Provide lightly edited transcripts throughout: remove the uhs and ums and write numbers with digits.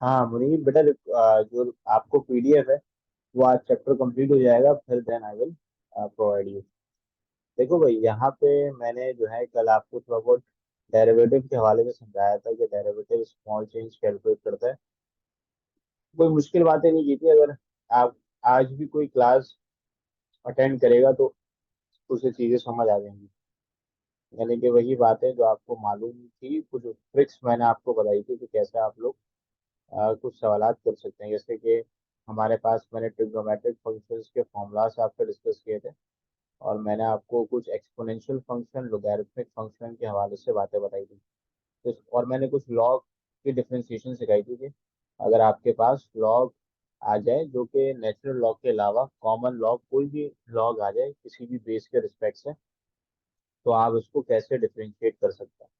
हाँ मुनीब बेटा, जो आपको पीडीएफ है वो आज चैप्टर कंप्लीट हो जाएगा, फिर then I will provide you. देखो भाई, यहाँ पे मैंने जो है कल आपको थोड़ा बहुत डेरिवेटिव के हवाले से समझाया था कि डेरिवेटिव स्मॉल चेंज कैलकुलेट करता है। कोई मुश्किल बातें नहीं की थी। अगर आप आज भी कोई क्लास अटेंड करेगा तो उसे चीजें समझ आ जाएंगी। यानी कि वही बातें जो आपको मालूम थी, कुछ ट्रिक्स मैंने आपको बताई थी कि कैसे आप लोग कुछ सवालात कर सकते हैं। जैसे कि हमारे पास मैंने ट्रिग्नोमेट्रिक फंक्शंस के फॉर्मूलास आपसे डिस्कस किए थे, और मैंने आपको कुछ एक्सपोनेंशियल फंक्शन, लोगैरिथमिक फंक्शन के हवाले से बातें बताई थी। और मैंने कुछ लॉग की डिफ्रेंसिएशन सिखाई थी कि अगर आपके पास लॉग आ जाए जो कि नेचुरल लॉग के अलावा कॉमन लॉग, कोई भी लॉग आ जाए किसी भी बेस के रिस्पेक्ट से, तो आप उसको कैसे डिफ्रेंशिएट कर सकते हैं।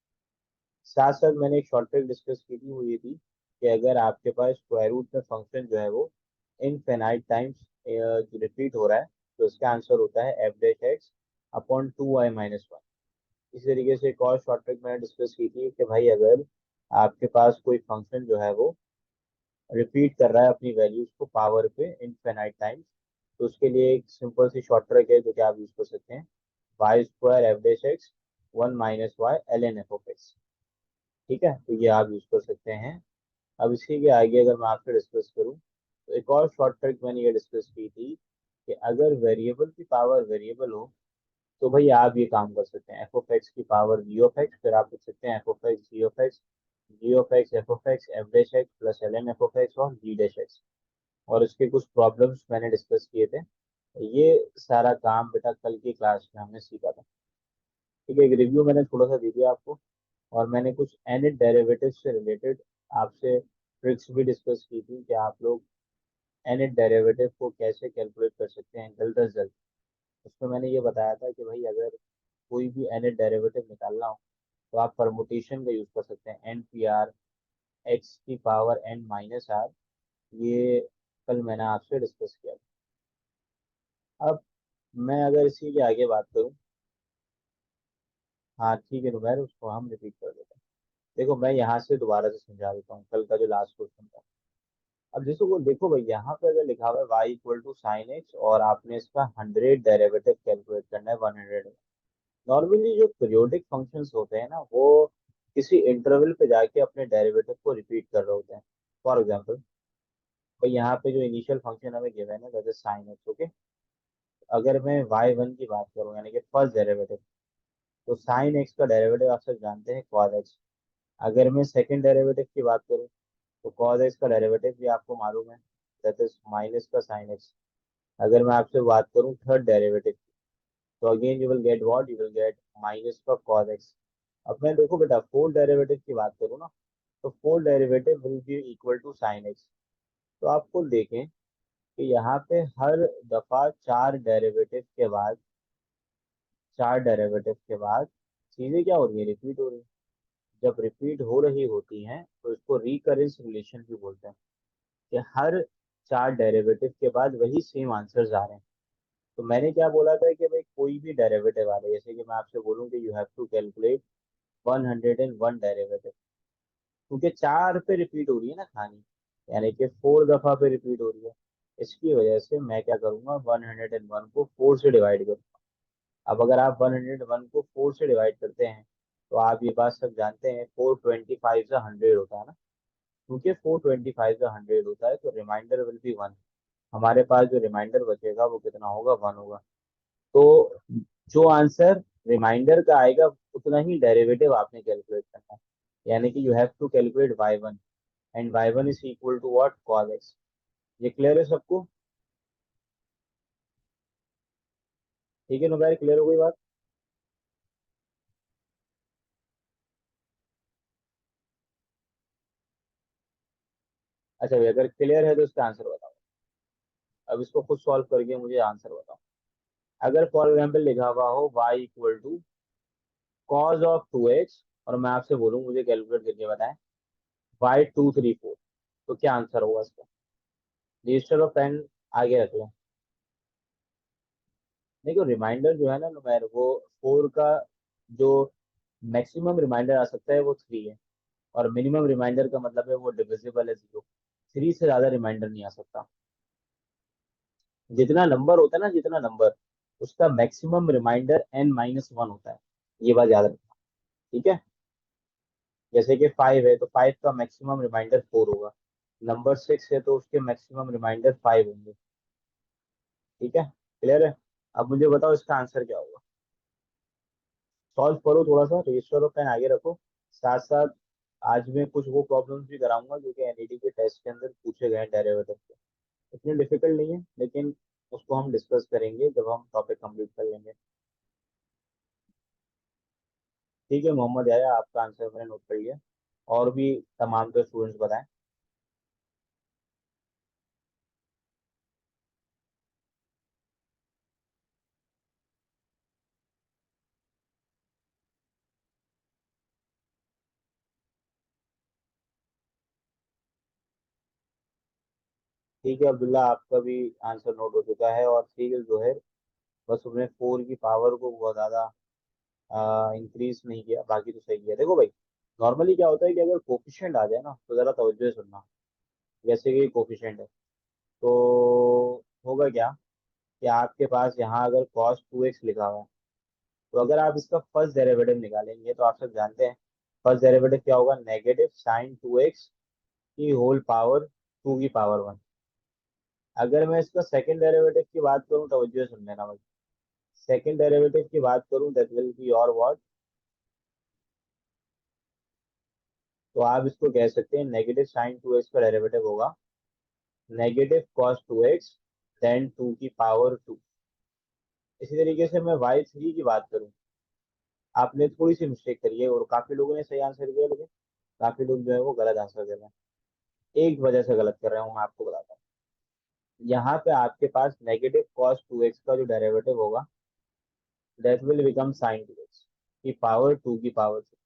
साथ साथ मैंने एक शॉर्ट ट्रिक डिस्कस की थी, वो ये थी कि अगर आपके पास स्क्वायर रूट में फंक्शन जो है वो इनफिनाइट टाइम्स रिपीट हो रहा है, तो इसका आंसर होता है F dash x upon 2y-1। इसी तरीके से एक और शॉर्ट ट्रिक मैंने डिस्कस की थी कि भाई अगर आपके पास कोई फंक्शन जो है वो रिपीट कर रहा है अपनी वैल्यूज को पावर पे इनफिनाइट टाइम्स, तो उसके लिए एक सिंपल सी शॉर्ट ट्रिक है जो कि आप यूज कर सकते हैं, y square f dash x 1 - y ln f of x. ठीक है, तो ये आप यूज कर सकते हैं। अब इसी के आगे अगर मैं आपसे डिस्कस करूं, तो एक और शॉर्ट ट्रिक मैंने ये डिस्कस की थी कि अगर वेरिएबल की पावर वेरिएबल हो, तो भाई आप ये काम कर सकते हैं, एफ ऑफ एक्स की पावर जी ऑफ एक्स, फिर आप लिख सकते हैं f of x g of x, g of x f of x f dash x plus l n f of x और जी डैश एक्स। और इसके कुछ प्रॉब्लम्स मैंने डिस्कस किए थे। ये सारा काम बेटा कल की क्लास में हमने सीखा था। ठीक है, एक रिव्यू मैंने थोड़ा सा दे दिया आपको, और मैंने कुछ एनिट डेरिवेटिव से रिलेटेड आपसे ट्रिक्स भी डिस्कस की थी कि आप लोग एनिट डेरिवेटिव को कैसे कैलकुलेट कर सकते हैं जल्द अज जल्द। उसमें मैंने ये बताया था कि भाई अगर कोई भी एनिट डेरिवेटिव निकालना हो, तो आप परमुटेशन का यूज कर सकते हैं, एन पी आर एक्स की पावर एन माइनस आर। ये कल मैंने आपसे डिस्कस किया था। अब मैं अगर इसी के आगे बात करूं, हाँ ठीक है नुमैर, उसको हम रिपीट कर देते हैं। देखो मैं यहाँ से दोबारा से समझा देता हूँ कल का जो लास्ट क्वेश्चन था। अब जैसे वो देखो भाई, यहाँ पे अगर लिखा हुआ है y equal to sine x और आपने इसका 100 डेरिवेटिव कैलकुलेट करना है 100। नॉर्मली जो पीरियोडिक फंक्शंस होते हैं ना, वो किसी इंटरवल पे जाके अपने डेरिवेटिव को रिपीट कर रहे होते हैं। फॉर एग्जांपल, भाई यहाँ पे जो इनिशियल फंक्शन हमें गिवन है ना, that is sine x, okay. अगर मैं y1 की बात करूँ, यानी कि फर्स्ट डेरिवेटिव, तो साइन एक्स का डेरिवेटिव आप सब जानते हैं cos एक्स। अगर मैं सेकंड डेरिवेटिव की बात करूँ, तो cos एक्स का डेरिवेटिव भी आपको मालूम है, दैट इज माइनस का साइन एक्स। अगर मैं आपसे बात करूँ थर्ड डेरिवेटिव, तो again you will get what, you will get minus का cos एक्स। अब मैं देखो बेटा फोर्थ डेरिवेटिव की बात करूँ ना, तो fourth derivative will be equal to sine x. तो आपको देखें कि यहाँ पे हर दफा चार डेरिवेटिव के बाद चीजें क्या हो रही है, रिपीट हो रही है। जब रिपीट हो रही होती हैं तो इसको रिकरेंस रिलेशन भी बोलते हैं, कि हर चार डेरिवेटिव के बाद वही सेम आंसर्स आ रहे हैं। तो मैंने क्या बोला था कि भाई कोई भी डेरिवेटिव आ रहा है, जैसे कि मैं आपसे बोलूँ कि you have to calculate 101 derivative, क्योंकि चार पे रिपीट हो रही है ना कहानी, यानी कि 4 दफा पे रिपीट हो रही है। इसकी वजह से मैं क्या करूंगा, 101 को 4 से डिवाइड करूंगा। अब अगर आप 101 को 4 से डिवाइड करते हैं, तो आप ये बात सब जानते हैं, 425 से 100 होता है ना। क्योंकि 425 से 100 होता है, तो रिमाइंडर विल बी 1। हमारे पास जो रिमाइंडर बचेगा वो कितना होगा, 1 होगा। तो जो आंसर रिमाइंडर का आएगा, उतना ही डेरिवेटिव आपने कैलकुलेट करना है। यानी कि you have to calculate y1, and y1 is equal to what, cos x। ये क्लियर है सबको? ठीक है नुबैर, क्लियर हो गई बात? अच्छा भाई, अगर क्लियर है तो इसका आंसर बताओ। अब इसको खुद सॉल्व करके मुझे आंसर बताओ। अगर फॉर एग्जाम्पल लिखा हुआ हो y equal to cos of 2x, और मैं आपसे बोलूँ मुझे कैलकुलेट करके बताएं y234, तो क्या आंसर होगा इसका? रजिस्टर और पेन आगे रख लें। देखो रिमाइंडर जो है ना नुमैर, वो 4 का जो मैक्सिमम रिमाइंडर आ सकता है वो 3 है। और मिनिमम रिमाइंडर का मतलब है वो डिविजिबल है 0। 3 से ज्यादा रिमाइंडर नहीं आ सकता। जितना नंबर होता है ना, जितना नंबर, उसका मैक्सिमम रिमाइंडर n-1 होता है। ये बात याद रखना। ठीक है। जैसे कि 5 है तो 5 का मैक्सिमम रिमाइंडर 4 होगा। नंबर 6 है तो उसके मैक्सिमम रिमाइंडर 5 होंगे। ठीक है, क्लियर है। अब मुझे बताओ इसका आंसर क्या होगा। सॉल्व करो, थोड़ा सा रजिस्टर और पेन आगे रखो। साथ साथ आज मैं कुछ वो प्रॉब्लम्स भी कराऊंगा जो कि एनईटी के टेस्ट के अंदर पूछे गए हैं डेरिवेटिव के। इतने डिफिकल्ट नहीं है, लेकिन उसको हम डिस्कस करेंगे जब हम टॉपिक कंप्लीट कर लेंगे। ठीक है मोहम्मद याया, आपका आंसर मैंने नोट कर लिया। और भी तमाम के स्टूडेंट्स बताएं। ठीक है अब्दुल्ला, आपका भी आंसर नोट हो चुका है। और ठीक है जो है, बस उसने 4 की पावर को बहुत ज़्यादा इंक्रीज नहीं किया, बाकी तो सही किया। देखो भाई, नॉर्मली क्या होता है कि अगर कोफिशिएंट आ जाए ना तो ज़रा तवज्जो से सुनना। जैसे कि कोफिशिएंट है तो होगा क्या कि आपके पास यहाँ अगर cos 2x लिखा हुआ है, तो अगर आप इसका फर्स्ट डेरिवेटिव निकालेंगे तो आप सब जानते हैं फर्स्ट डेरिवेटिव क्या होगा, -sin 2x की होल पावर 2 की पावर 1। अगर मैं इसका सेकंड डेरिवेटिव की बात करूं, तवज्जो से सुन लेना भाई। सेकंड डेरिवेटिव की बात करूं, दैट विल बी और व्हाट, तो आप इसको कह सकते हैं -sin 2x का डेरिवेटिव होगा -cos 2x देन 2 की पावर 2। इसी तरीके से मैं y3 की बात करूं, आपने थोड़ी सी मिस्टेक करी है और काफी लोगों ने सही आंसर दिया, लेकिन काफी लोग जो है वो गलत आंसर दे रहे हैं। एक वजह से गलत कर रहे हूँ, मैं आपको बताता हूँ। यहाँ पे आपके पास -cos 2x का जो डेरिवेटिव होगा, that will become sin 2x की पावर 2 की पावर 2।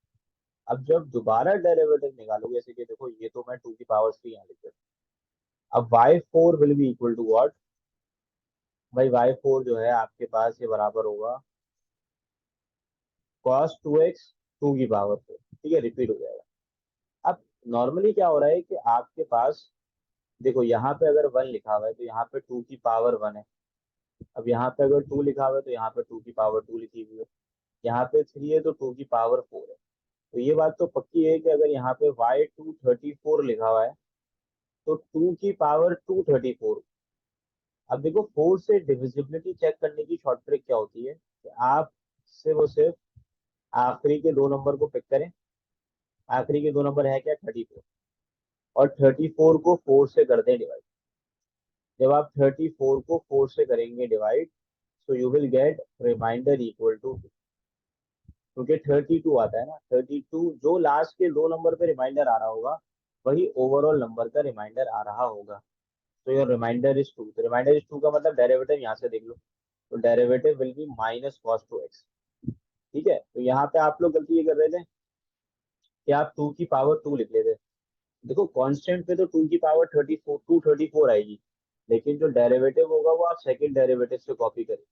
अब जब दोबारा डेरिवेटिव निकालोगे, जैसे कि देखो ये तो मैं 2 की पावर 3 यहाँ लिख देता हूँ। अब y4 will be equal to what, भाई y4 जो है आपके पास ये बराबर होगा cos 2x 2 की पावर 4। ठीक है, रिपीट हो जाएगा। अब नॉर्मली क्या हो रहा है कि आपके पास, देखो यहाँ पे अगर 1 लिखा हुआ है तो यहाँ पे 2 की पावर 1 है। अब यहाँ पे अगर 2 लिखा हुआ है तो यहाँ पे 2 की पावर 2 लिखी हुई है। यहाँ पे 3 है तो 2 की पावर 4 है। तो ये बात तो पक्की है कि अगर यहाँ पे y2 34 लिखा हुआ है तो 2 की पावर 2 34। अब देखो 4 से डिविजिबिलिटी चेक करने की शॉर्ट ट्रिक क्या होती है कि आप सिर्फ और सिर्फ आखिरी के दो नंबर को पिक करें। आखिरी के दो नंबर है क्या, 34। और 34 को 4 से कर दें डिवाइड। जब आप 34 को 4 से करेंगे डिवाइड, तो you will get remainder equal to, क्योंकि 32 आता है ना, 32 जो लास्ट के दो नंबर पे रिमाइंडर आ रहा होगा वही ओवरऑल नंबर का रिमाइंडर आ रहा होगा। तो योर रिमाइंडर इज 2। तो रिमाइंडर इज 2 का मतलब डेरिवेटिव यहाँ से देख लो, तो derivative will B -cos 2x। ठीक है, तो यहाँ पे आप लोग गलती ये कर रहे थे कि आप 2 की पावर 2 लिख लेते। देखो कांस्टेंट पे तो 2 की पावर 34 आएगी, लेकिन जो डेरिवेटिव होगा वो आप सेकंड डेरिवेटिव से कॉपी करें।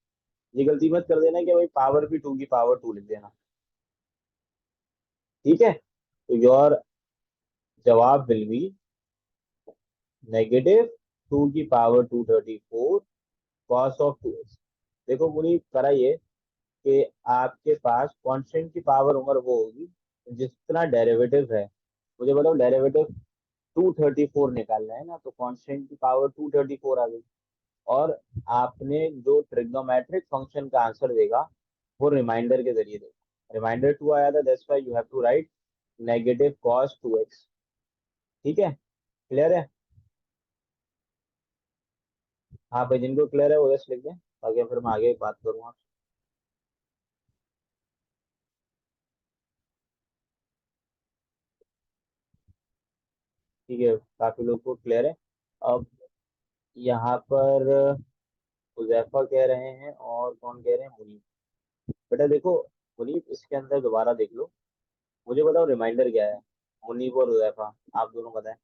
ये गलती मत कर देना कि भाई पावर भी 2 की पावर 2 लिख देना। ठीक है, तो योर जवाब विल बी -2 की पावर 234 कॉस ऑफ 2x। देखो मुनी करा ये कि आपके पास कांस्टेंट की पावर उम्र वो होगी जितना डेरिवेटिव है। मुझे बताओ, डेरिवेटिव 234 निकालना है ना, तो कांस्टेंट की पावर 234 आ गई। और आपने जो ट्रिग्नोमेट्रिक फंक्शन का आंसर देगा वो रिमाइंडर के जरिए देगा। रिमाइंडर 2 आया था, that's why you have to write -cos 2x। ठीक है, क्लियर है। हाँ भाई, जिनको क्लियर है वो यस लिख दें, ताकि फिर मैं आगे बात करूँगा। ठीक है, काफी लोग को क्लियर है। अब यहाँ पर हुजैफा कह रहे हैं और कौन कह रहे हैं, मुनीब। बेटा देखो, मुनीब इसके अंदर दोबारा देख लो। मुझे बताओ रिमाइंडर क्या है, मुनीब और हुजैफा, आप दोनों बताएं।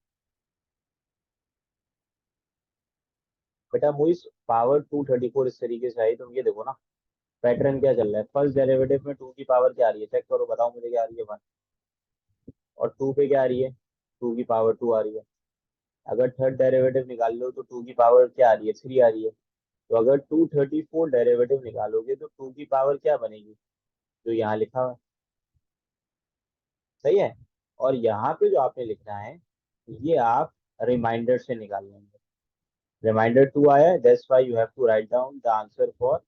बेटा मुइस, पावर 234 इस तरीके से आई, तुम ये देखो ना पैटर्न क्या चल रहा है। फर्स्ट डेरिवेटिव में 2 की पावर क्या आ रही है, चेक करो, बताओ मुझे क्या आ रही है, 1। और टू पे क्या आ रही है, टू की पावर टू आ रही है। अगर थर्ड डेरिवेटिव निकाल लो तो टू की पावर क्या आ रही है, थ्री आ रही है। तो अगर 234 डेरिवेटिव निकालोगे तो टू की पावर क्या बनेगी, जो यहाँ लिखा हुआ है। सही है। और यहाँ पे जो आपने लिखना है, ये आप रिमाइंडर से निकाल लेंगे। रिमाइंडर टू आया है, that's why you have to write down the answer for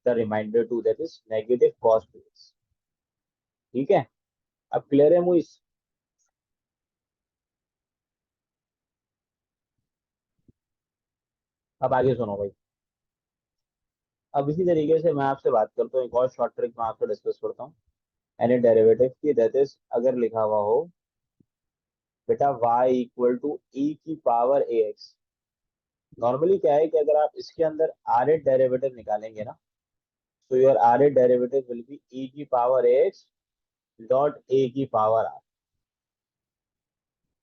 the remainder two, that is negative cos two x. ठीक है। अब क्लियर है मुइस। अब आगे सुनो भाई। अब इसी तरीके से मैं आपसे बात करता हूँ, एक और शॉर्ट ट्रिक मैं आपसे डिस्कस करता हूँ। एनी डेरिवेटिव की, दैट इज अगर लिखा हुआ हो बेटा y इक्वल टू e की पावर ए एक्स। नॉर्मली क्या है कि अगर आप इसके अंदर आर एट डेरिवेटिव निकालेंगे ना, तो your r eight derivative will be e की पावर एक्स डॉट ए की पावर आर।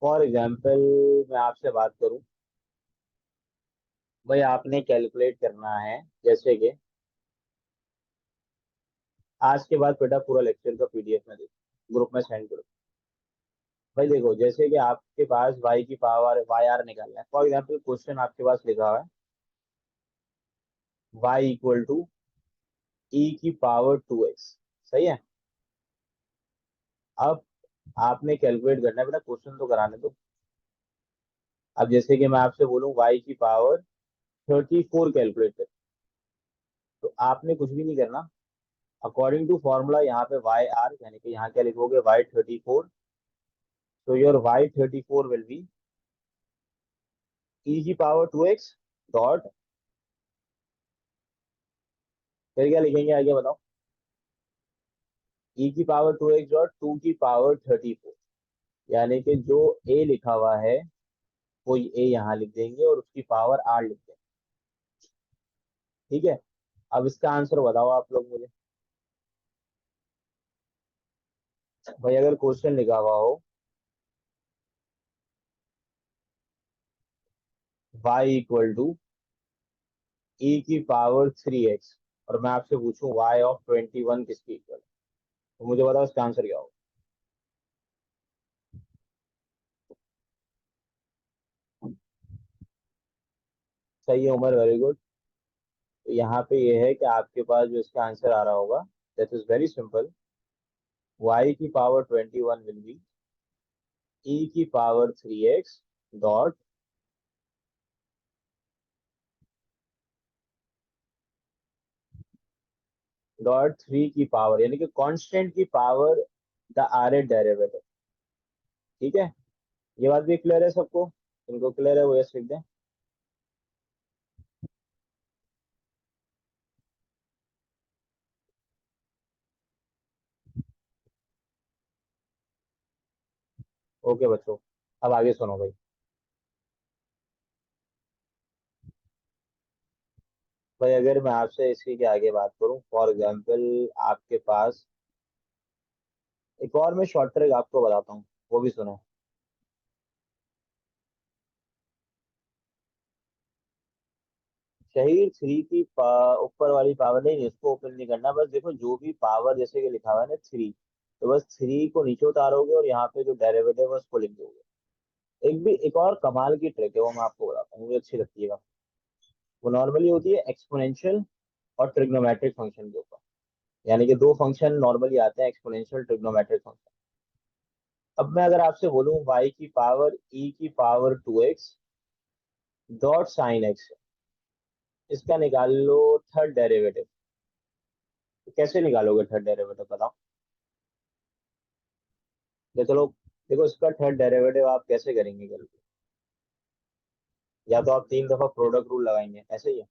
फॉर एग्जाम्पल मैं आपसे बात करूं, भाई आपने कैलकुलेट करना है, जैसे कि आज के बाद बेटा पूरा लेक्चर का पीडीएफ में देखो, ग्रुप में सेंड करो। भाई देखो, जैसे कि आपके पास y की पावर वाई आर निकालना है, फॉर एग्जाम्पल क्वेश्चन आपके पास लिखा हुआ है y इक्वल टू e की पावर टू एक्स। सही है। अब आपने कैलकुलेट करना है, बेटा क्वेश्चन तो कराने दो। अब जैसे कि मैं आपसे बोलूं y की पावर 34 कैलकुलेट कर, तो आपने कुछ भी नहीं करना। अकॉर्डिंग टू फॉर्मूला यहाँ पे वाई आर, यानी कि यहाँ क्या लिखोगे, y34। तो your y34 will be e की पावर टू एक्स डॉट, फिर क्या लिखेंगे आगे बताओ, e की power two x dot two की पावर 34। यानी कि जो a लिखा हुआ है वो a यहाँ लिख देंगे और उसकी पावर r लिख देंगे। ठीक है। अब इसका आंसर बताओ आप लोग मुझे। भाई अगर क्वेश्चन लिखा हुआ हो y इक्वल टू e की पावर थ्री एक्स, और मैं आपसे पूछूं y ऑफ 21 किसकी इक्वल, तो मुझे बताओ इसका आंसर क्या होगा। सही है उमर, वेरी गुड। तो यहाँ पे ये है कि आपके पास जो इसका आंसर आ रहा होगा, that is very simple. y की पावर 21 विल बी e की power three x dot dot three की पावर, यानी कि कांस्टेंट की power the r eight derivative. ठीक है। ये बात भी क्लियर है सबको, इनको क्लियर है वो यस लिख दें। ओके बच्चों, अब आगे सुनो भाई। भाई अगर मैं आपसे इसी के आगे बात करूं, फॉर एग्जांपल आपके पास एक और मैं शॉर्ट ट्रिक आपको बताता हूँ, वो भी सुनो। शहीर थ्री की ऊपर वाली पावर नहीं, इसको ओपन नहीं करना, बस देखो जो भी पावर जैसे कि लिखा हुआ है ना थ्री, तो बस थ्री को नीचे उतारोगे और यहाँ पे जो डेरिवेटिव है उसको लिख दोगे। एक भी एक और कमाल की ट्रिक है, वो मैं आपको बताता हूँ, मुझे अच्छी लगती है। वो नॉर्मली होती है एक्सपोनेंशियल और ट्रिग्नोमेट्रिक फंक्शन के ऊपर। यानी कि दो फंक्शन नॉर्मली आते हैं, एक्सपोनेंशियल ट्रिग्नोमेट्रिक फंक्शन। अब मैं अगर आपसे बोलूं y की पावर e की power two x dot sine x, इसका निकाल लो थर्ड डेरिवेटिव। तो कैसे निकालोगे थर्ड डेरिवेटिव बताओ। ये चलो, देखो इसका थर्ड डेरिवेटिव आप कैसे करेंगे कैलकुलेट। या तो आप तीन दफा प्रोडक्ट रूल लगाएंगे, ऐसे ही है।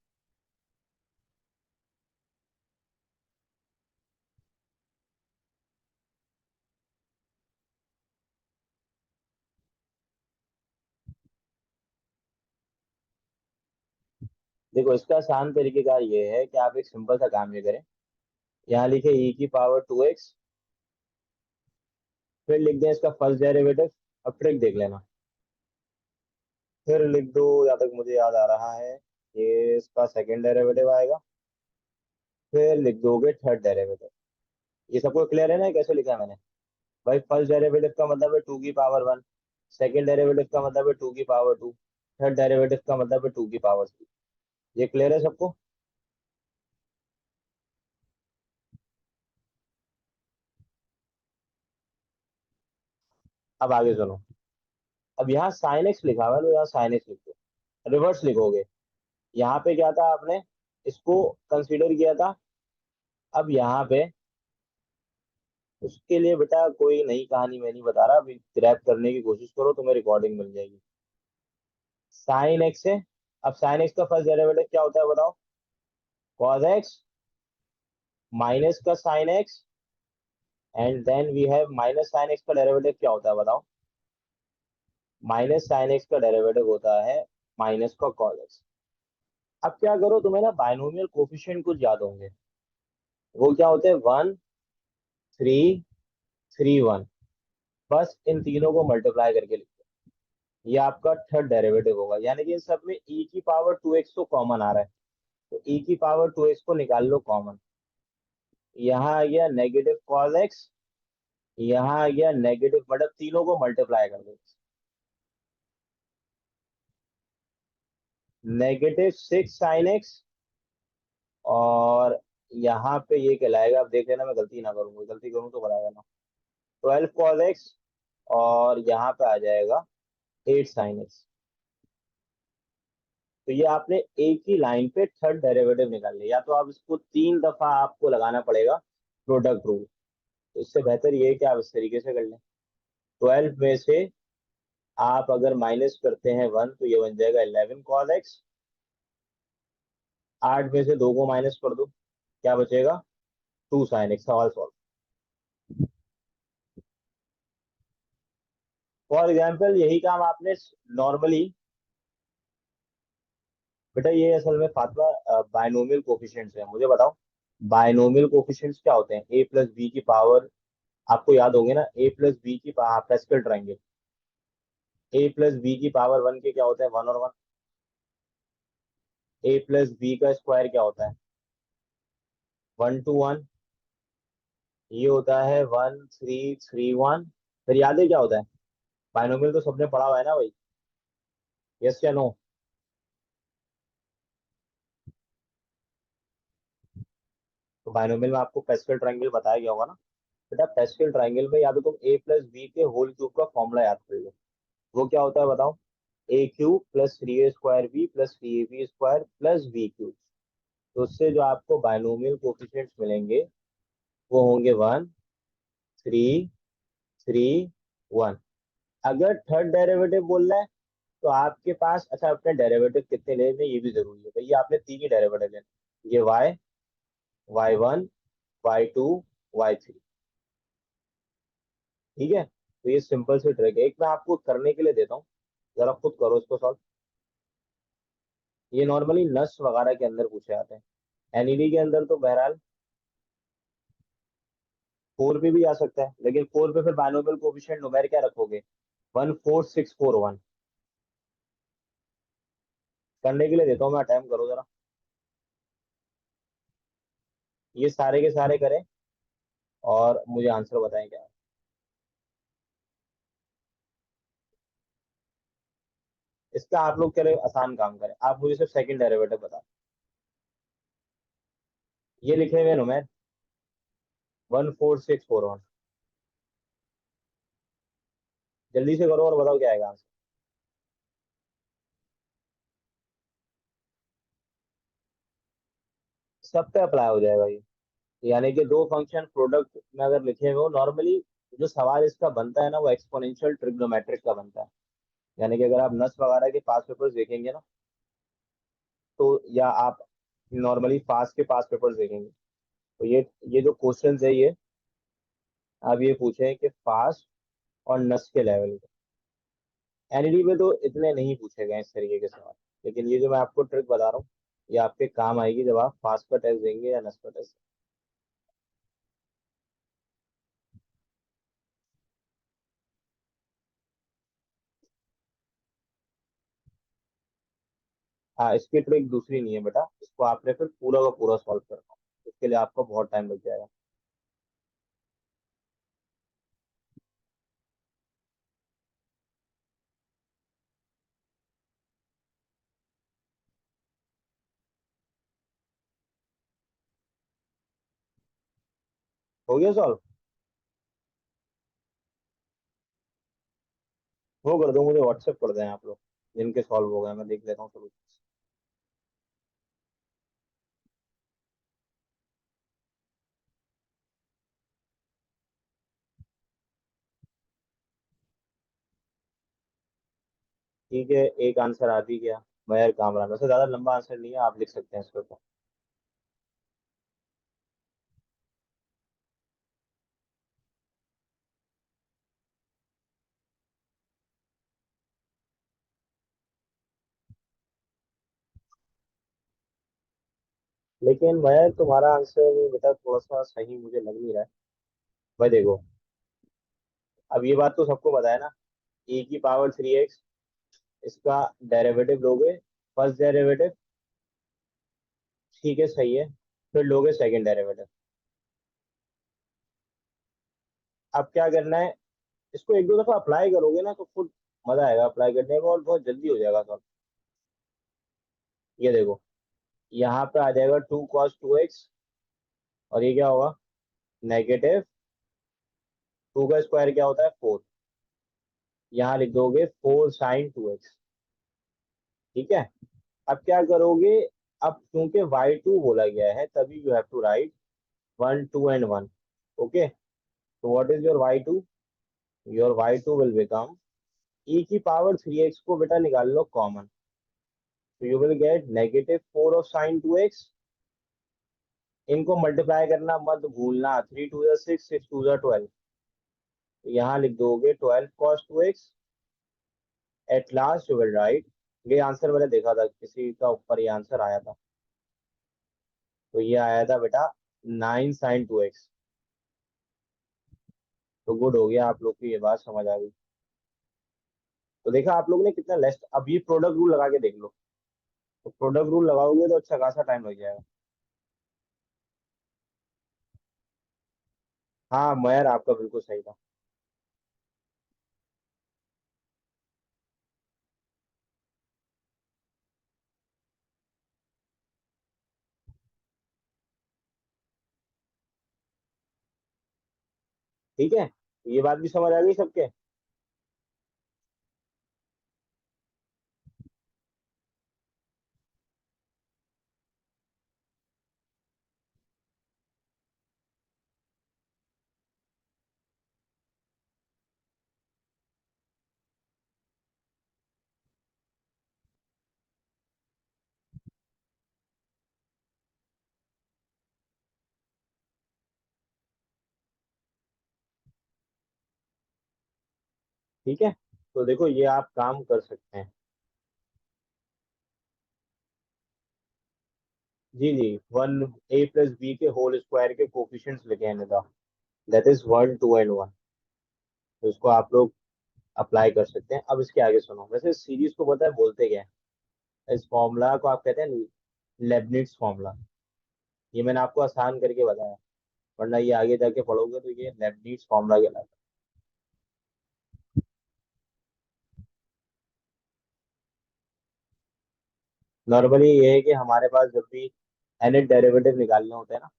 देखो इसका आसान तरीके का ये है कि आप एक सिंपल सा काम ये करें, यहाँ लिखे e की पावर टू एक्स, फिर लिख दें इसका फर्स्ट डेरिवेटिव। अब ट्रिक देख लेना, फिर लिख दो, जहाँ तक मुझे याद आ रहा है ये इसका सेकंड डेरिवेटिव आएगा, फिर लिख दोगे थर्ड डेरिवेटिव। ये सबको क्लियर है ना कैसे लिखा है मैंने। भाई फर्स्ट डेरिवेटिव का मतलब है 2 की पावर 1, सेकेंड डेरिवेटिव का मतलब है 2 की पावर 2, थर्ड डेरिवेटिव का मतलब है 2 की पावर 3। ये क्लियर है सबको? अब आगे सुनो। अब यहाँ साइन एक्स लिखा हुआ है तो यहाँ साइन एक्स लिख दो, रिवर्स लिखोगे। यहाँ पे क्या था, आपने इसको कंसीडर किया था। अब यहाँ पे उसके लिए बेटा कोई नई कहानी मैं नहीं बता रहा, अभी ग्रैब करने की कोशिश करो, तुम्हें रिकॉर्डिंग मिल जाएगी। साइन एक्स है। अब साइन एक्स का फर्स्ट डेरिवेटिव क्या होता है बताओ? कॉस एक्स माइनस का sine x, and then we have minus sine x का डेरिवेटिव क्या होता है बताओ? माइनस साइन एक्स का डेरिवेटिव होता है माइनस का कॉस एक्स। अब क्या करो, तुम्हें ना बाइनोमियल कोफिशिएंट कुछ याद होंगे। वो क्या होते हैं? 1, 3, 3, 1। बस इन तीनों को मल्टीप्लाई करके लिखो। ये आपका थर्ड डेरिवेटिव होगा, यानी कि इन सब में e की पावर 2x तो कॉमन आ रहा है। तो e की पावर 2x को निकाल लो कॉमन। यहाँ आ गया नेगेटिव कॉस एक्स, यहाँ आ गया नेगेटिव, मतलब तीनों को मल्टीप्लाई कर दो। -6 sin x, और यहाँ पे ये कहलाएगा, अब देख लेना मैं गलती ना करूँ, गलती करूँ तो बता देना। 12 cos x, और यहाँ पे आ जाएगा 8 sin x। तो ये आपने एक ही लाइन पे थर्ड डेरिवेटिव निकाल लिया। या तो आप इसको 3 दफा आपको लगाना पड़ेगा प्रोडक्ट रूल, तो इससे बेहतर ये है कि आप इस तरीके से कर लें। 12 में से आप अगर माइनस करते हैं 1 तो ये बन जाएगा 11 cos x। 8 में से 2 को माइनस कर दो, क्या बचेगा? 2 sin x। सवाल सॉल्व। फॉर एग्जाम्पल यही काम आपने नॉर्मली, बेटा ये असल में फातवा बायनोमियल कोफिशिएंट्स है, मुझे बताओ बायनोमियल कोफिशिएंट्स क्या होते हैं? ए प्लस बी की पावर, आपको याद होंगे ना, ए प्लस बी की पैस्कल ट्रायंगल। ए प्लस बी की पावर 1 के क्या होते हैं? 1 और 1। ए प्लस बी का स्क्वायर क्या होता है? 1 to 1। ये होता है 1, 3, 3, 1। फिर याद है क्या होता है? बायनोमियल तो सबने पढ़ा हुआ है ना भाई, यस या नो? तो बायनोमियल में आपको पैस्कल ट्रायंगल बताया गया होगा ना। बेटा पैस्कल ट्रायंगल में या तो तुम ए प्लस बी के होल क्यूब का फॉर्मूला याद कर लो। वो क्या होता है बताओ? a³ + 3a² + 3ab² + b³। तो उससे जो आपको बायनोमियल कोफिशिएंट्स मिलेंगे वो होंगे 1, 3, 3, 1। अगर थर्ड डेरिवेटिव बोल रहा है तो आपके पास, अच्छा अपने डेरिवेटिव कितने लेने ये भी जरूरी है भैया, आपने 3 ही डेरिवेटिव लेने, ये y, y1, y2, y3। ठीक है, तो ये सिंपल सी ट्रिक है, एक मैं आपको करने के लिए देता हूँ, जरा खुद करो इसको सॉल्व। ये नॉर्मली नस वगैरह के अंदर पूछे जाते हैं, एनईडी के अंदर तो बहरहाल 4 पे भी आ सकता है, लेकिन 4 पे फिर बायनोमियल कोफिशिएंट न्यूमेर क्या रखोगे? 1, 4, 6, 4, 1। करने के लिए देता हूँ मैं, अटेम्प्ट करो जरा। ये सारे के सारे करें और मुझे आंसर बताएं क्या है। इसका आप लोग करें, आसान काम करें, आप मुझे सिर्फ सेकंड डेरिवेटिव बता। ये लिखे हुए न्यूमेर 1, 4, 6, 4, 1। जल्दी से करो और बताओ क्या आएगा आंसर। सब पे अप्लाई हो जाएगा ये। यानी कि दो फंक्शन प्रोडक्ट में अगर लिखे हुए हो नॉर्मली, जो सवाल इसका बनता है ना वो एक्सपोनेंशियल ट्रिग्नोमेट्रिक का बनता है। यानी कि अगर आप नस वगैरह के पास पेपर्स देखेंगे ना, तो या आप नॉर्मली फास्ट के पास पेपर्स देखेंगे, तो ये जो क्वेश्चन है ये, अब ये पूछे हैं कि फास्ट और नस के लेवल पे। एनईडी में तो इतने नहीं पूछे गए इस तरीके के सवाल, लेकिन ये जो मैं आपको ट्रिक बता रहा हूँ ये आपके काम आएगी जब आप फास्ट का टेस्ट देंगे या नस का टेस्ट। हाँ, इसकी ट्रिक दूसरी नहीं है बेटा, इसको आपने फिर पूरा का पूरा सॉल्व करना है, इसके लिए आपको बहुत टाइम लग जाएगा। हो गया सॉल्व? वो कर दो, मुझे व्हाट्सएप कर दें आप लोग जिनके सॉल्व हो गए, मैं देख लेता हूँ सॉल्यूशन। ठीक है, एक आंसर आ भी गया। मयर कामरान, वैसे ज्यादा लंबा आंसर नहीं है, आप लिख सकते हैं इसको तो। लेकिन मयर तुम्हारा आंसर बेटा थोड़ा सा सही मुझे लग नहीं रहा है। भाई देखो, अब ये बात तो सबको पता है ना, e की पावर 3x, इसका डेरिवेटिव लोगे, फर्स्ट डेरिवेटिव, ठीक है सही है, फिर लोगे सेकंड डेरिवेटिव। अब क्या करना है, इसको एक दो दफा अप्लाई करोगे ना तो खुद मजा आएगा अप्लाई करने में, और बहुत जल्दी हो जाएगा सॉल्व। ये देखो, यहाँ पे आ जाएगा 2 cos 2x, और ये क्या होगा, -2 का स्क्वायर क्या होता है, 4। यहाँ लिख दोगे 4 sin 2x। ठीक है, अब क्या करोगे, अब क्योंकि y2 बोला गया है तभी you have to write 1 2 and 1। Okay, तो what is your y2? Your y2 will become, e की पावर 3x को बेटा निकाल लो कॉमन, तो you will get -4 of sin 2x। इनको मल्टीप्लाई करना मत भूलना, 3 2 6, 6 2 12। तो यहाँ लिख दोगे 12 cos 2x। At last you will right, ये आंसर मैंने देखा था किसी का ऊपर, ये आंसर आया था, तो ये आया था बेटा 9 sin 2x। तो गुड हो गया, आप लोग की ये बात समझ आ गई। तो देखा आप लोग ने कितना लेस, अब ये प्रोडक्ट रूल लगा के देख लो। तो प्रोडक्ट रूल लगाओगे तो अच्छा खासा टाइम लग जाएगा। हाँ मयर, आपका बिल्कुल सही था। ठीक है, तो ये बात भी समझ आ गई सबके। ठीक है, तो देखो ये आप काम कर सकते हैं। जी जी, 1 a + b के होल स्क्वायर के कोफिशिएंट्स लिखे हैं निदा, दैट इज 1 2 and 1। तो इसको आप लोग अप्लाई कर सकते हैं। अब इसके आगे सुनो, वैसे सीरीज को पता है बोलते क्या है, इस फॉर्मूला को आप कहते हैं लेबनिट्स फॉर्मूला। ये मैंने आपको आसान करके बताया, वरना ये आगे जाके पढ़ोगे तो ये लेबनिट्स फॉर्मूला कहलाता है। नॉर्मली ये है कि हमारे पास जब भी nth डेरिवेटिव निकालना होता है ना,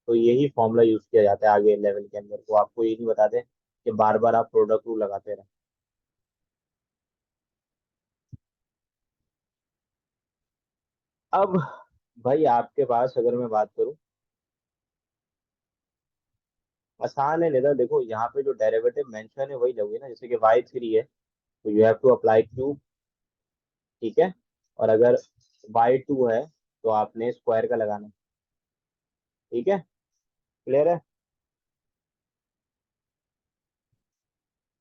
तो यही फॉर्मूला यूज किया जाता है आगे लेवल के अंदर। वो आपको ये नहीं बताते कि बार बार आप प्रोडक्ट रूल लगाते रहे। अब भाई आपके पास अगर मैं बात करूं, आसान है, नहीं था देखो यहाँ पे जो डेरिवेटिव मेंशन है वही लोगे ना, जैसे कि y3 है तो you have to apply cube. ठीक है, और अगर y2 है तो आपने स्क्वायर का लगाना है। ठीक है, क्लियर है?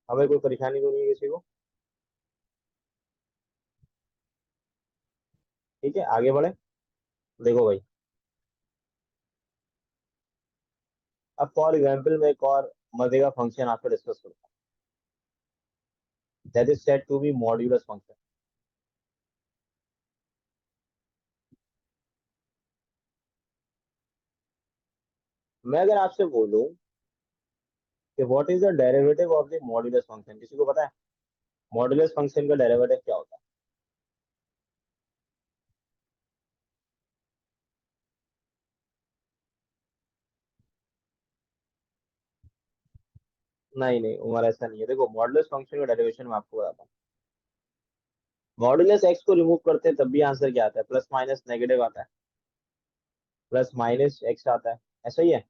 हमें कोई परेशानी तो नहीं है किसी को? ठीक है, आगे बढ़े। देखो भाई, अब फॉर एग्जाम्पल मैं एक और मजे का फंक्शन आपको डिस्कस करूँ, that is said to be modulus function. मैं अगर आपसे बोलूं कि what is the derivative of the modulus function, किसी को पता है मॉड्यूलस फंक्शन का डेरिवेटिव क्या होता नहीं नहीं उमर, ऐसा नहीं है। देखो मॉडुलस फंक्शन का डेरिवेशन मैं आपको बताता हूँ। मॉडुलस एक्स को रिमूव करते हैं तब भी आंसर क्या आता है? प्लस माइनस नेगेटिव आता है, प्लस माइनस एक्स आता है। ऐसा ही है।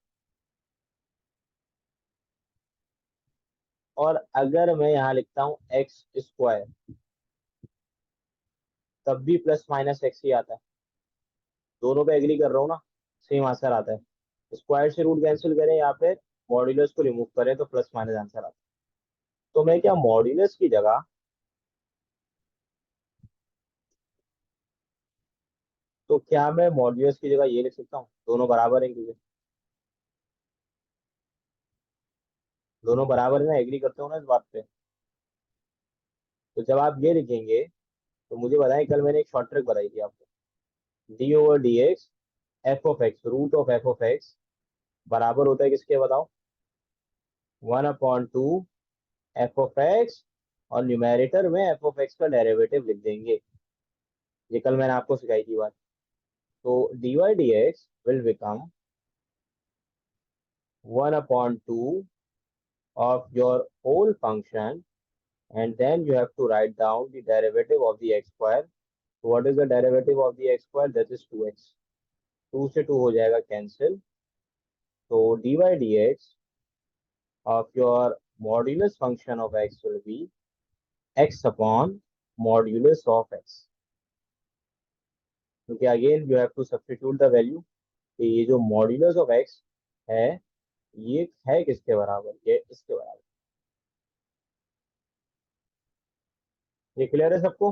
और अगर मैं यहाँ लिखता हूँ एक्स स्क्वायर, तब भी प्लस माइनस एक्स ही आता है। दोनों पे एग्री कर रहा हूँ ना, सेम आंसर आता है। स्क्वायर से रूट कैंसिल करें या फिर मॉड्यूलस को रिमूव करें तो प्लस माइनस आंसर आता है। तो मैं क्या मॉड्यूलस की जगह, तो क्या मैं मॉड्यूलस की जगह ये लिख सकता हूँ? दोनों बराबर है क्योंकि दोनों बराबर है ना, एग्री करते हो ना इस बात पे। तो जब आप ये लिखेंगे तो मुझे बताएं, कल मैंने एक शॉर्ट ट्रिक बताई थी आपको। D over d x, f of x, root of f of x बराबर होता है किसके बताओ? 1/2 एफ ऑफ एक्स, और न्यूमेरेटर में एफ ऑफ एक्स का डेरिवेटिव लिख देंगे। ये कल मैंने आपको सिखाई थी बात। तो d Y D x will become 1/2 of your whole function, and then you have to write down the derivative of the x square. So what is the derivative of the x square? That is 2x. 2 से 2 हो जाएगा cancel. तो dy dx of your modulus function of x will be x upon modulus of x, क्योंकि again you have to substitute the value कि ये जो modulus of x है, ये है किसके बराबर? ये इसके बराबर। ये क्लियर है सबको?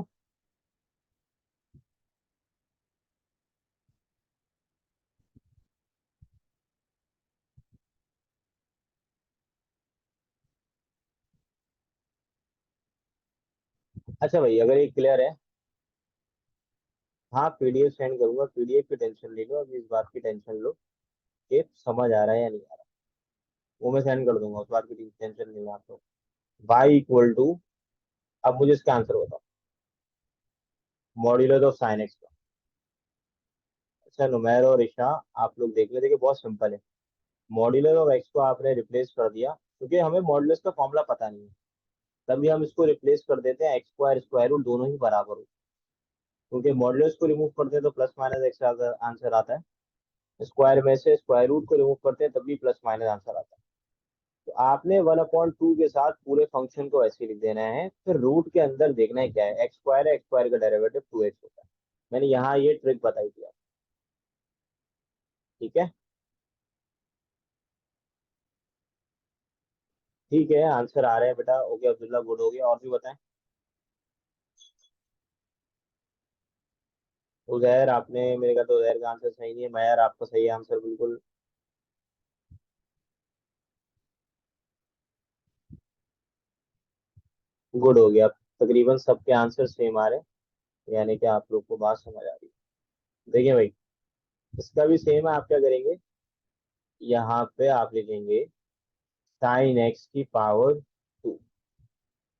अच्छा भाई, अगर ये क्लियर है, हाँ पीडीएफ सेंड करूंगा। पीडीएफ की टेंशन ले लो, अभी इस बात की टेंशन लो कि समझ आ रहा है या नहीं आ रहा। वो मैं सेंड कर दूंगा, उस बात की टेंशन नहीं है आपको। y इक्वल टू, अब मुझे इसका आंसर बताओ, मॉड्यूलस ऑफ साइन एक्स का। अच्छा नुमैर और ईशा, आप लोग देख लेते कि बहुत सिंपल है। मॉड्यूलस ऑफ एक्स को आपने रिप्लेस कर दिया, क्योंकि हमें मॉड्यूलस का फॉर्मूला पता नहीं है, तभी हम इसको रिप्लेस कर देते हैं एक्स स्क्वायर स्क्वायर रूट दोनों ही बराबर हो। क्योंकि मॉड्यूलस को रिमूव करते हैं तो प्लस माइनस एक्स आंसर आता है। स्क्वायर में से स्क्वायर रूट को रिमूव करते हैं तब भी प्लस माइनस आंसर आता है। तो आपने 1/2 के साथ पूरे फंक्शन को ऐसे लिख देना है, फिर रूट के अंदर देखना है क्या है। एक्स स्क्वायर है, एक्स स्क्वायर का डेरिवेटिव 2x होता है। मैंने यहाँ ये ट्रिक बताई थी आपको। ठीक है। ठीक है, आंसर आ रहे हैं बेटा। ओके अब्दुल्ला, गुड हो गया। और भी बताएं। उजैर, आपने मेरे का तो उजैर का आंसर सही नहीं है। मयर, आपका सही आंसर बिल्कुल। गुड हो गया। तकरीबन सबके आंसर सेम आ रहे हैं, यानी कि आप लोग को बात समझ आ रही है। देखिए भाई, इसका भी सेम है। आप क्या करेंगे, यहाँ पे आप लिखेंगे साइन एक्स की पावर 2।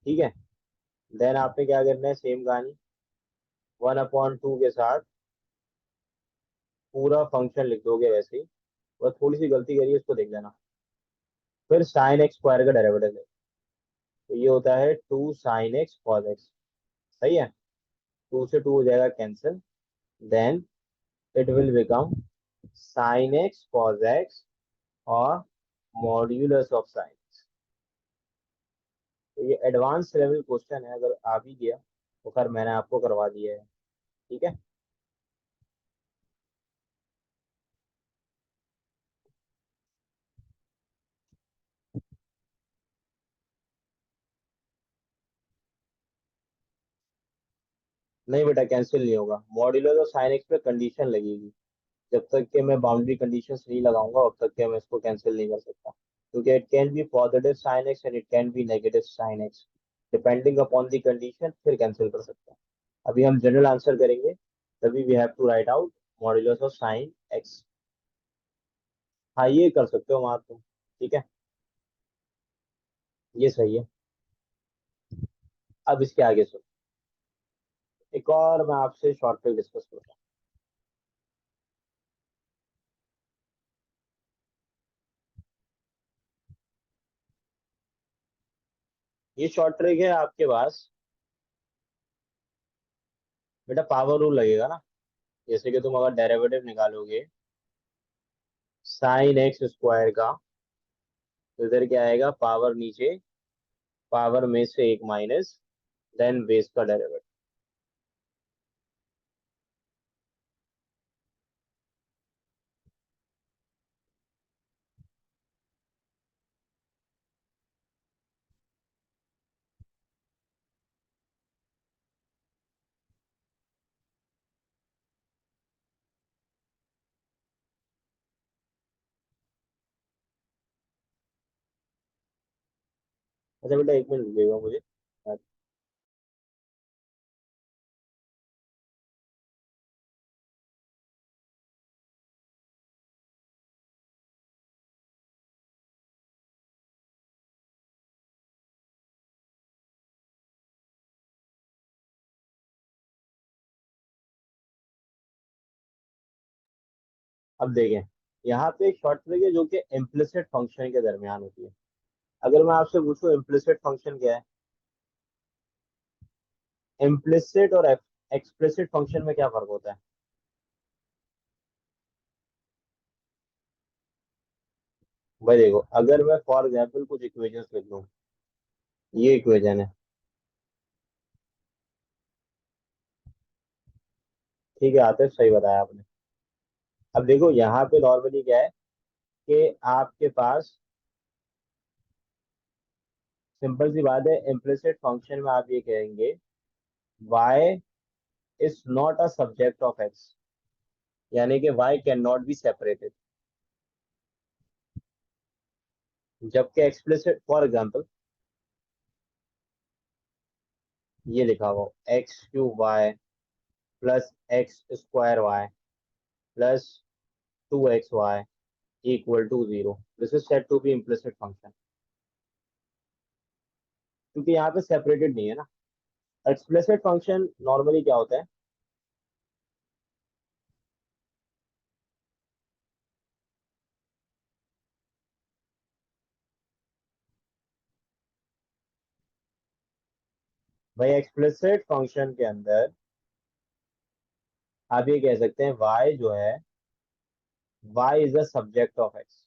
ठीक है। देन आपने क्या करना है, सेम कहानी, 1/2 के साथ पूरा फंक्शन लिख दोगे वैसे ही। बस थोड़ी सी गलती करिए, उसको देख लेना। फिर साइन एक्स स्क्वायर का डेरिवेटिव है, तो ये होता है 2 sin x cos x। सही है। 2 से 2 हो जाएगा cancel. Then it will become sin x cos x और मॉड्यूलस ऑफ साइन। तो ये एडवांस लेवल क्वेश्चन है, अगर आ भी गया तो खैर मैंने आपको करवा दिया है। ठीक है। नहीं बेटा, कैंसिल नहीं होगा। मॉड्यूलस और साइन एक्स पे कंडीशन लगेगी। जब तक कि मैं बाउंड्री कंडीशंस नहीं लगाऊंगा तब तक के मैं इसको कैंसिल नहीं कर सकता, क्योंकि it can be positive sine x and it can be negative sine x, depending upon the condition, फिर कैंसिल कर सकता है। अभी हम जनरल आंसर करेंगे, तभी we have to write out modulus of sine x. हाँ ये कर सकते हो वहां तुम। ठीक है, ये सही है। अब इसके आगे सुनो, एक और मैं आपसे शॉर्ट पे डिस्कस करता हूँ। ये शॉर्ट ट्रिक है आपके पास। बेटा पावर रूल लगेगा ना। जैसे कि तुम अगर डेरिवेटिव निकालोगे साइन एक्स स्क्वायर का, तो इधर क्या आएगा, पावर नीचे, पावर में से एक माइनस, देन बेस का डेरिवेटिव। अच्छा बेटा एक मिनट दीजिएगा मुझे। अब देखें, यहाँ पे एक शॉर्ट ट्रिक है जो कि इम्प्लिसिट फंक्शन के दरमियान होती है। अगर मैं आपसे पूछूं इम्प्लिसिट फंक्शन क्या है, इम्प्लिसिट और एक्सप्लिसिट फंक्शन में क्या फर्क होता है? भाई देखो, अगर मैं फॉर एग्जांपल कुछ इक्वेशंस लिख लूं, ये इक्वेशन है, ठीक है, आते सही बताया आपने। अब देखो यहाँ पे नॉर्मली क्या है कि आपके पास सिंपल सी बात है, इम्प्लिसिट फंक्शन में आप ये कहेंगे y is not a subject of x, यानी कि y can not be separated. जबकि एक्सप्लिसिट फॉर एग्जांपल ये लिखा हुआ x cube y plus x square y plus 2xy equal to 0, this is said to be implicit function, क्योंकि यहाँ पे separated नहीं है ना। एक्सप्लिसिट फंक्शन नॉर्मली क्या होता है, भाई एक्सप्लिसिट फंक्शन के अंदर आप ये कह सकते हैं y जो है, y is the subject of x,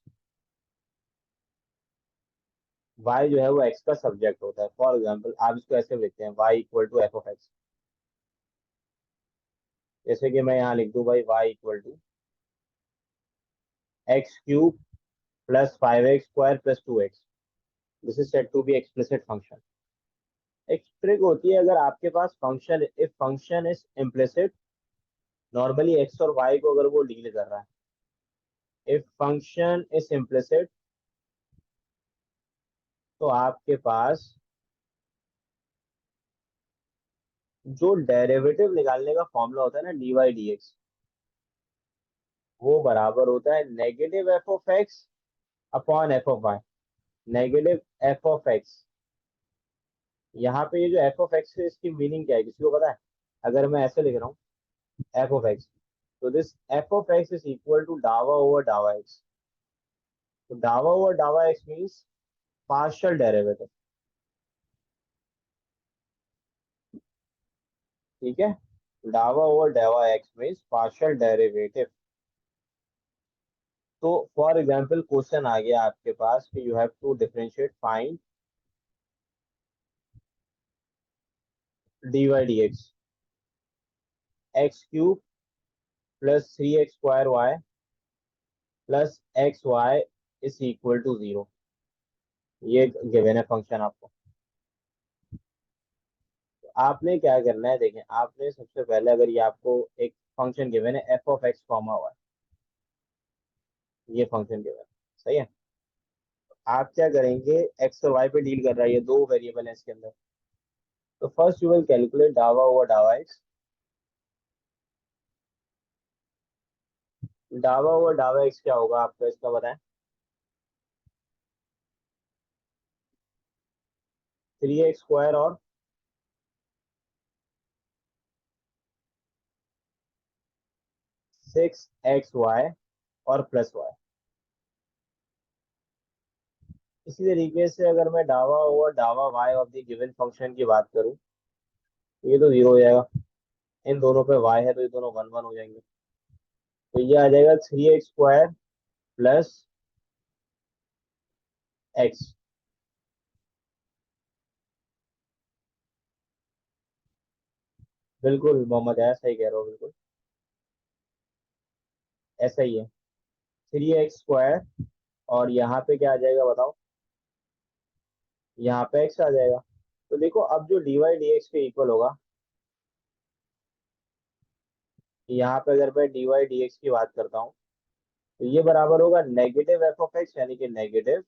y जो है वो x का सब्जेक्ट होता है। फॉर एग्जांपल आप इसको ऐसे लिखते हैं y equal to F of X. जैसे कि मैं यहाँ लिख दूं भाई y equal to X cube plus 5x square plus 2x, this is said to be explicit function. एक ट्रिक होती है, अगर आपके पास function, if function is implicit, normally X और वाई को अगर वो डील कर रहा है, इफ फंक्शन इज इम्प्लिसिट, तो आपके पास जो डेरिवेटिव निकालने का फॉर्मूला होता है ना, डी वाई डी एक्स, वो बराबर होता है negative f of x upon f of y. Negative f of x, यहाँ पे ये जो एफ ऑफ एक्स है इसकी मीनिंग क्या है, किसी को पता है? अगर मैं ऐसे लिख रहा हूँ एफ ऑफ एक्स, तो this f of x is equal to डावा ओवर डावा एक्स। तो डावा ओवर डावा एक्स मीन्स पार्शियल डेरिवेटिव, ठीक है। डावा ओवर डावा एक्स मीन्स पार्शियल डेरिवेटिव। तो फॉर एग्जांपल क्वेश्चन आ गया आपके पास कि you have to differentiate find d Y D x, x cube plus 3x² y plus x y is equal to 0। ये गिवन है फंक्शन आपको। तो आपने क्या करना है, देखें, आपने सबसे पहले, अगर ये आपको एक फंक्शन गिवन है f of x comma y, ये फंक्शन गिवन है, सही है। आप क्या करेंगे, एक्स और वाई पे डील कर रहा है, ये दो वेरिएबल है इसके अंदर। तो फर्स्ट यू विल कैलकुलेट डावा ओवर डावा एक्स। डावा ओवर डावा एक्स क्या होगा आपका, इसका बताएं। 3x² और 6xy और प्लस वाई। इसी तरीके से अगर मैं डावा ओवर डावा y of the given function की बात करूँ, ये तो जीरो हो जाएगा। इन दोनों पे वाई है तो ये दोनों वन वन हो जाएंगे। तो ये आ जाएगा 3x² प्लस एक्स। बिल्कुल मोहम्मद, ऐसा ही कह रहा हो, बिल्कुल ऐसा ही है। 3x², और यहाँ पे क्या आ जाएगा बताओ? यहाँ पे एक्स आ जाएगा। तो देखो अब जो dy dx के इक्वल होगा, यहाँ पे अगर मैं dy dx की बात करता हूँ, तो ये बराबर होगा नेगेटिव एफ ऑफ एक्स, यानी कि नेगेटिव,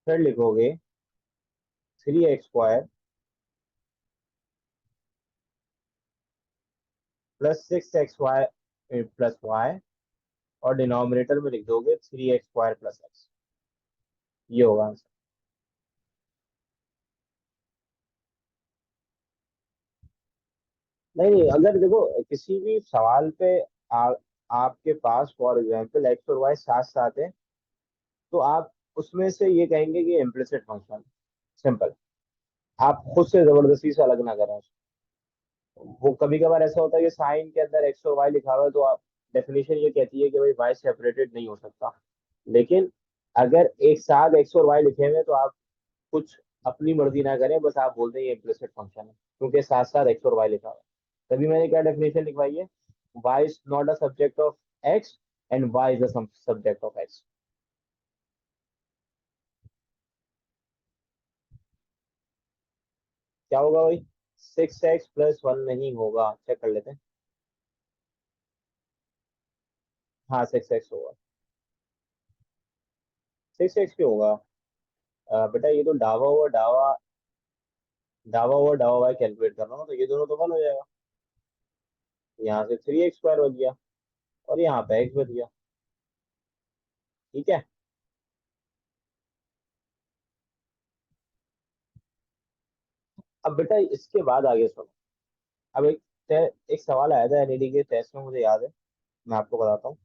फिर लिखोगे 3x² plus 6xy plus y, और डिनोमिनेटर में लिख दोगे 3x² प्लस एक्स। ये होगा आंसर। नहीं नहीं, अगर देखो किसी भी सवाल पे आपके पास फॉर एग्जांपल एक्स और वाई साथ साथ है, तो आप उसमें से ये कहेंगे कि इम्प्लिसिट फंक्शन। सिंपल। आप खुद से जबरदस्ती से अलग ना करें। वो कभी कभार ऐसा होता है कि साइन के अंदर एक्स और वाई लिखा हुआ है, तो आप डेफिनेशन ये कहती है कि भाई वाई सेपरेटेड नहीं हो सकता। लेकिन अगर एक साथ एक्स और वाई लिखे हुए हैं, तो आप कुछ अपनी मर्जी ना करें, बस आप बोलते हैं ये इम्प्लिसिट फंक्शन है, क्योंकि साथ साथ एक्स और वाई लिखा हुआ है। तभी मैंने क्या डेफिनेशन लिखवाई है? Y is not a subject of x, and y is a subject of x. क्या होगा भाई? 6x+1 नहीं होगा, चेक कर लेते हैं। हाँ 6x होगा। 6x क्यों होगा? बेटा ये तो डावा वाई कैलकुलेट कर रहा हूँ, तो ये दोनों तो वन हो जाएगा। यहाँ से 3x² बच गया, और यहाँ पे एक्स बच गया। ठीक है। अब बेटा इसके बाद आगे सुनो। अब एक सवाल आया था एनईडी के टेस्ट में, मुझे याद है, मैं आपको बताता हूँ।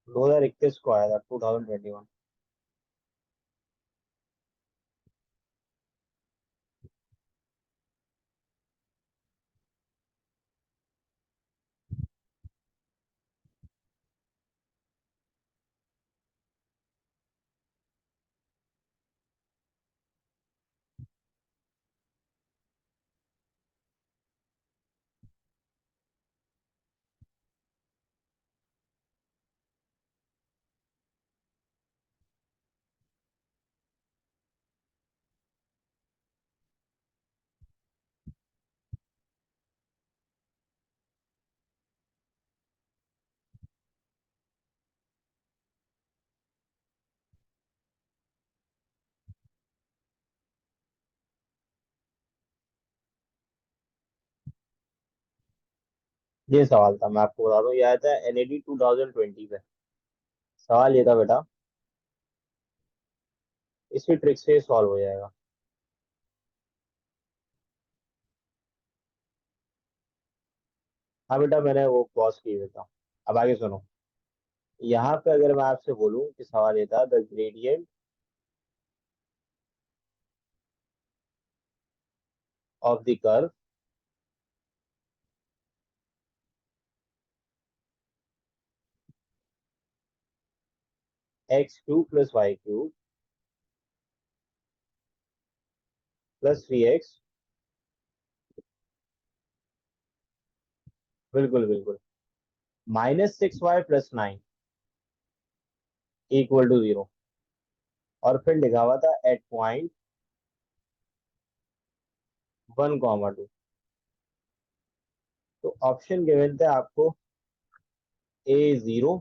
2021 को आया था, 2021। ये सवाल था, मैं आपको बता दूं, ये आया था एनईडी 2020 पे। सवाल ये था बेटा, इसी ट्रिक से सॉल्व हो जाएगा। हाँ बेटा, मैंने वो पॉज की देता हूँ। अब आगे सुनो। यहाँ पे अगर मैं आपसे बोलूँ कि सवाल ये था, the gradient of the curve x³ plus y³ plus 3x। बिल्कुल बिल्कुल। -6y+9 इक्वल टू 0, और फिर लिखा हुआ था एट पॉइंट 1, 2। तो ऑप्शन गिवन थे आपको, A 0,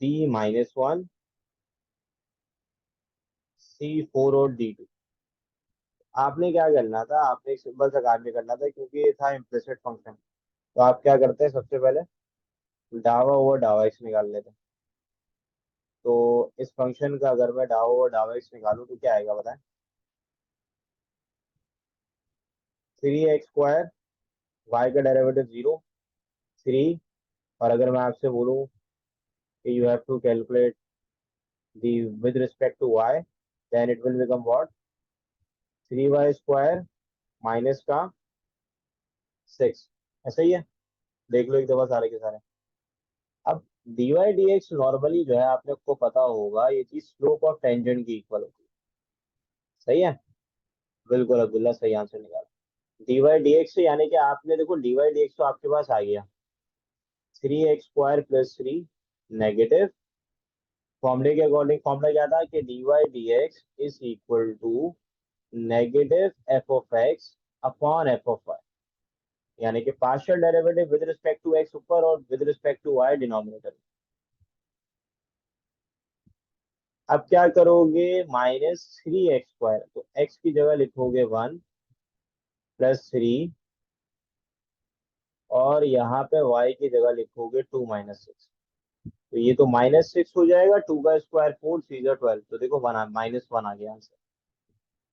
B -1, C 4 और D 2। आपने क्या करना था? आपने एक सिंपल सा कार्य करना था, क्योंकि ये था इम्प्लिसिट फंक्शन। तो आप क्या करते हैं सबसे पहले? डावा ओवर डावा एक्स निकाल लेते हैं। तो इस फंक्शन का अगर मैं डाउ और डाउ एक्स निकालूं तो क्या आएगा बताएं। 3x स्क्वायर, वाई का डेरिवेटिव 0, 3। और अगर मैं आपसे बोलूं कि you have to calculate the with respect to y, then it will become what, 3y square minus का 6। ऐसा ही है, देख लो एक दफा सारे के सारे। अब dy dx नॉर्मली जो है आपने को पता होगा ये चीज स्लोप ऑफ टेंजेंट की इक्वल होती है। सही है, बिल्कुल अब्दुल्ला सही आंसर निकाला। dy dx से यानी कि आपने देखो dy dx तो आपके पास आ गया, 3x स्क्वायर + 3 नेगेटिव। फॉर्मूले के अकॉर्डिंग फॉर्मूला क्या था कि dy dx = negative f(x) upon f(y), यानी कि partial derivative with respect to x ऊपर और with respect to y denominator. अब क्या करोगे, -3x स्क्वायर, तो x की जगह लिखोगे 1 + 3, और यहाँ पे y की जगह लिखोगे 2 - 6। तो ये तो -6 हो जाएगा, 2 का स्क्वायर 4, 3 जा 12, तो देखो -1 आ गया आंसर।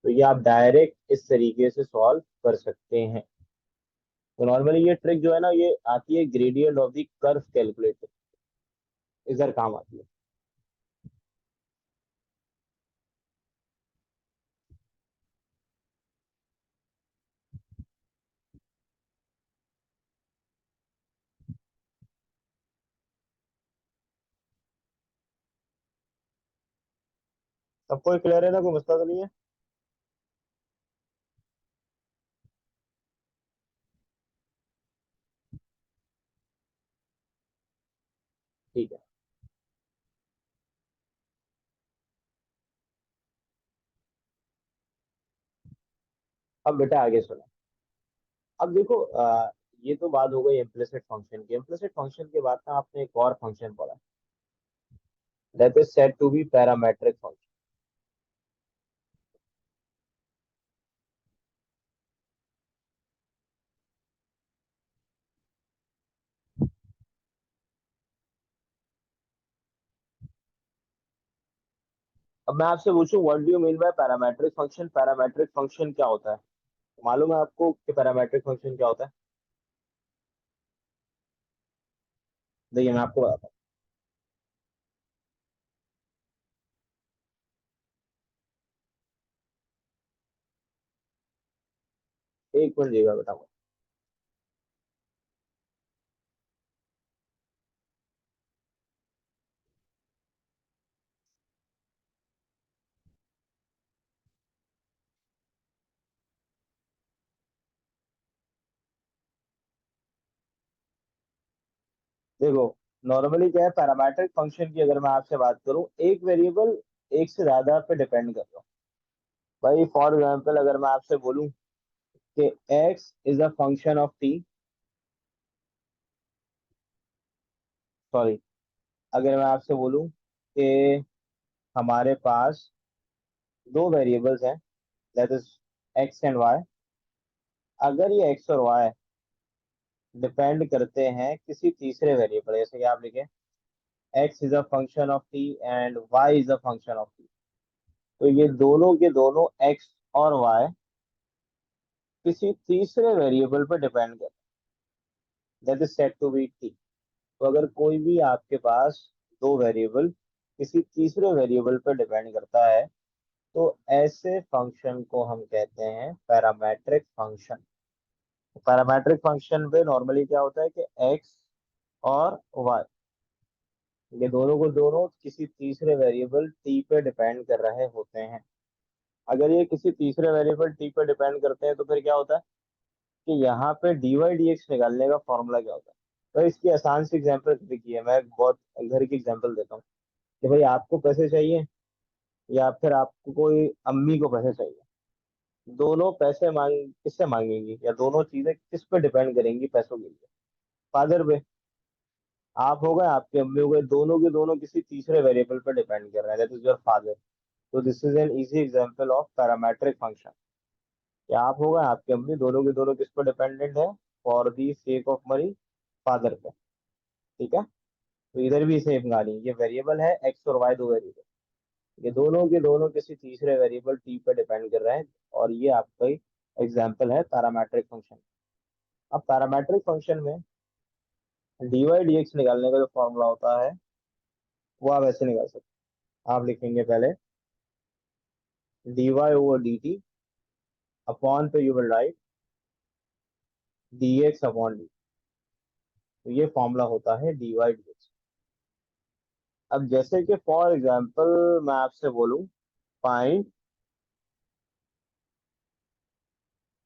तो ये आप डायरेक्ट इस तरीके से सॉल्व कर सकते हैं। तो नॉर्मली ये ट्रिक जो है ना ये आती है gradient of the curve calculator, इधर काम आती है। सबको क्लियर है ना, कोई मसला तो नहीं है। ठीक है, अब बेटा आगे सुनो। अब देखो ये तो बात हो गई इम्प्लिसिट फंक्शन की। इम्प्लिसिट फंक्शन के बाद ना आपने एक और फंक्शन पढ़ा, that is said to be parametric function. अब मैं आपसे पूछूं what do you mean by parametric function, parametric function क्या होता है? मालूम है आपको कि पैरामेट्रिक फंक्शन क्या होता है? देखिए मैं आपको बताता हूँ, एक मिनट देगा बेटा। देखो नॉर्मली क्या है पैरामेट्रिक फंक्शन की, अगर मैं आपसे बात करूं एक वेरिएबल एक से ज्यादा पे डिपेंड कर रहा हूँ। भाई फॉर एग्जांपल अगर मैं आपसे बोलूं कि x is a function of t, sorry, अगर मैं आपसे बोलूं कि हमारे पास दो वेरिएबल्स हैं, that is x and y, अगर ये x और y डिपेंड करते हैं किसी तीसरे वेरिएबल, जैसे कि आप लिखें x is a function of t and y is a function of t, तो ये दोनों के दोनों x और y किसी तीसरे वेरिएबल पर डिपेंड करते हैं, that is said to be t। तो अगर कोई भी आपके पास दो वेरिएबल किसी तीसरे वेरिएबल पर डिपेंड करता है तो ऐसे फंक्शन को हम कहते हैं पैरामेट्रिक फंक्शन। पैरामेट्रिक फंक्शन पे नॉर्मली क्या होता है कि x और y ये दोनों को दोनों किसी तीसरे वेरिएबल t पे डिपेंड कर रहे होते हैं। अगर ये किसी तीसरे वेरिएबल t पे डिपेंड करते हैं तो फिर क्या होता है कि यहाँ पे dy dx निकालने का फॉर्मूला क्या होता है। तो इसकी आसान सी एग्जांपल देखिए, मैं बहुत घर की एग्जांपल देता हूँ कि भाई आपको पैसे चाहिए या फिर आपको कोई अम्मी को पैसे चाहिए, दोनों पैसे मांग किससे मांगेंगी या दोनों चीजें किस पे डिपेंड करेंगी पैसों के लिए? फादर पे। आप हो गए आपकी अम्मी हो गए, दोनों के दोनों किसी तीसरे वेरिएबल पे डिपेंड कर रहे हैं, दैट इज योर फादर। तो this is an easy example of parametric function. कि आप हो गए आपकी अम्मी, दोनों के दोनों किस पे डिपेंडेंट है, for the sake of money, father पे। ठीक है। तो इधर भी सेम कहानी, ये वेरिएबल है एक्स और वाई, दो वेरिएबल, ये दोनों के दोनों किसी तीसरे वेरिएबल टी पर डिपेंड कर रहे हैं। और ये आपका ही एग्जाम्पल है पैरामेट्रिक फंक्शन। अब पैरामेट्रिक फंक्शन में डी वाई डी एक्स निकालने का जो फॉर्मूला होता है वो आप ऐसे निकाल सकते हैं। आप लिखेंगे पहले D Y over D T, upon पे you will write D X upon D. तो ये फॉर्मूला होता है डी वाई डी एक्स। अब जैसे कि फॉर एग्जाम्पल मैं आपसे बोलूं find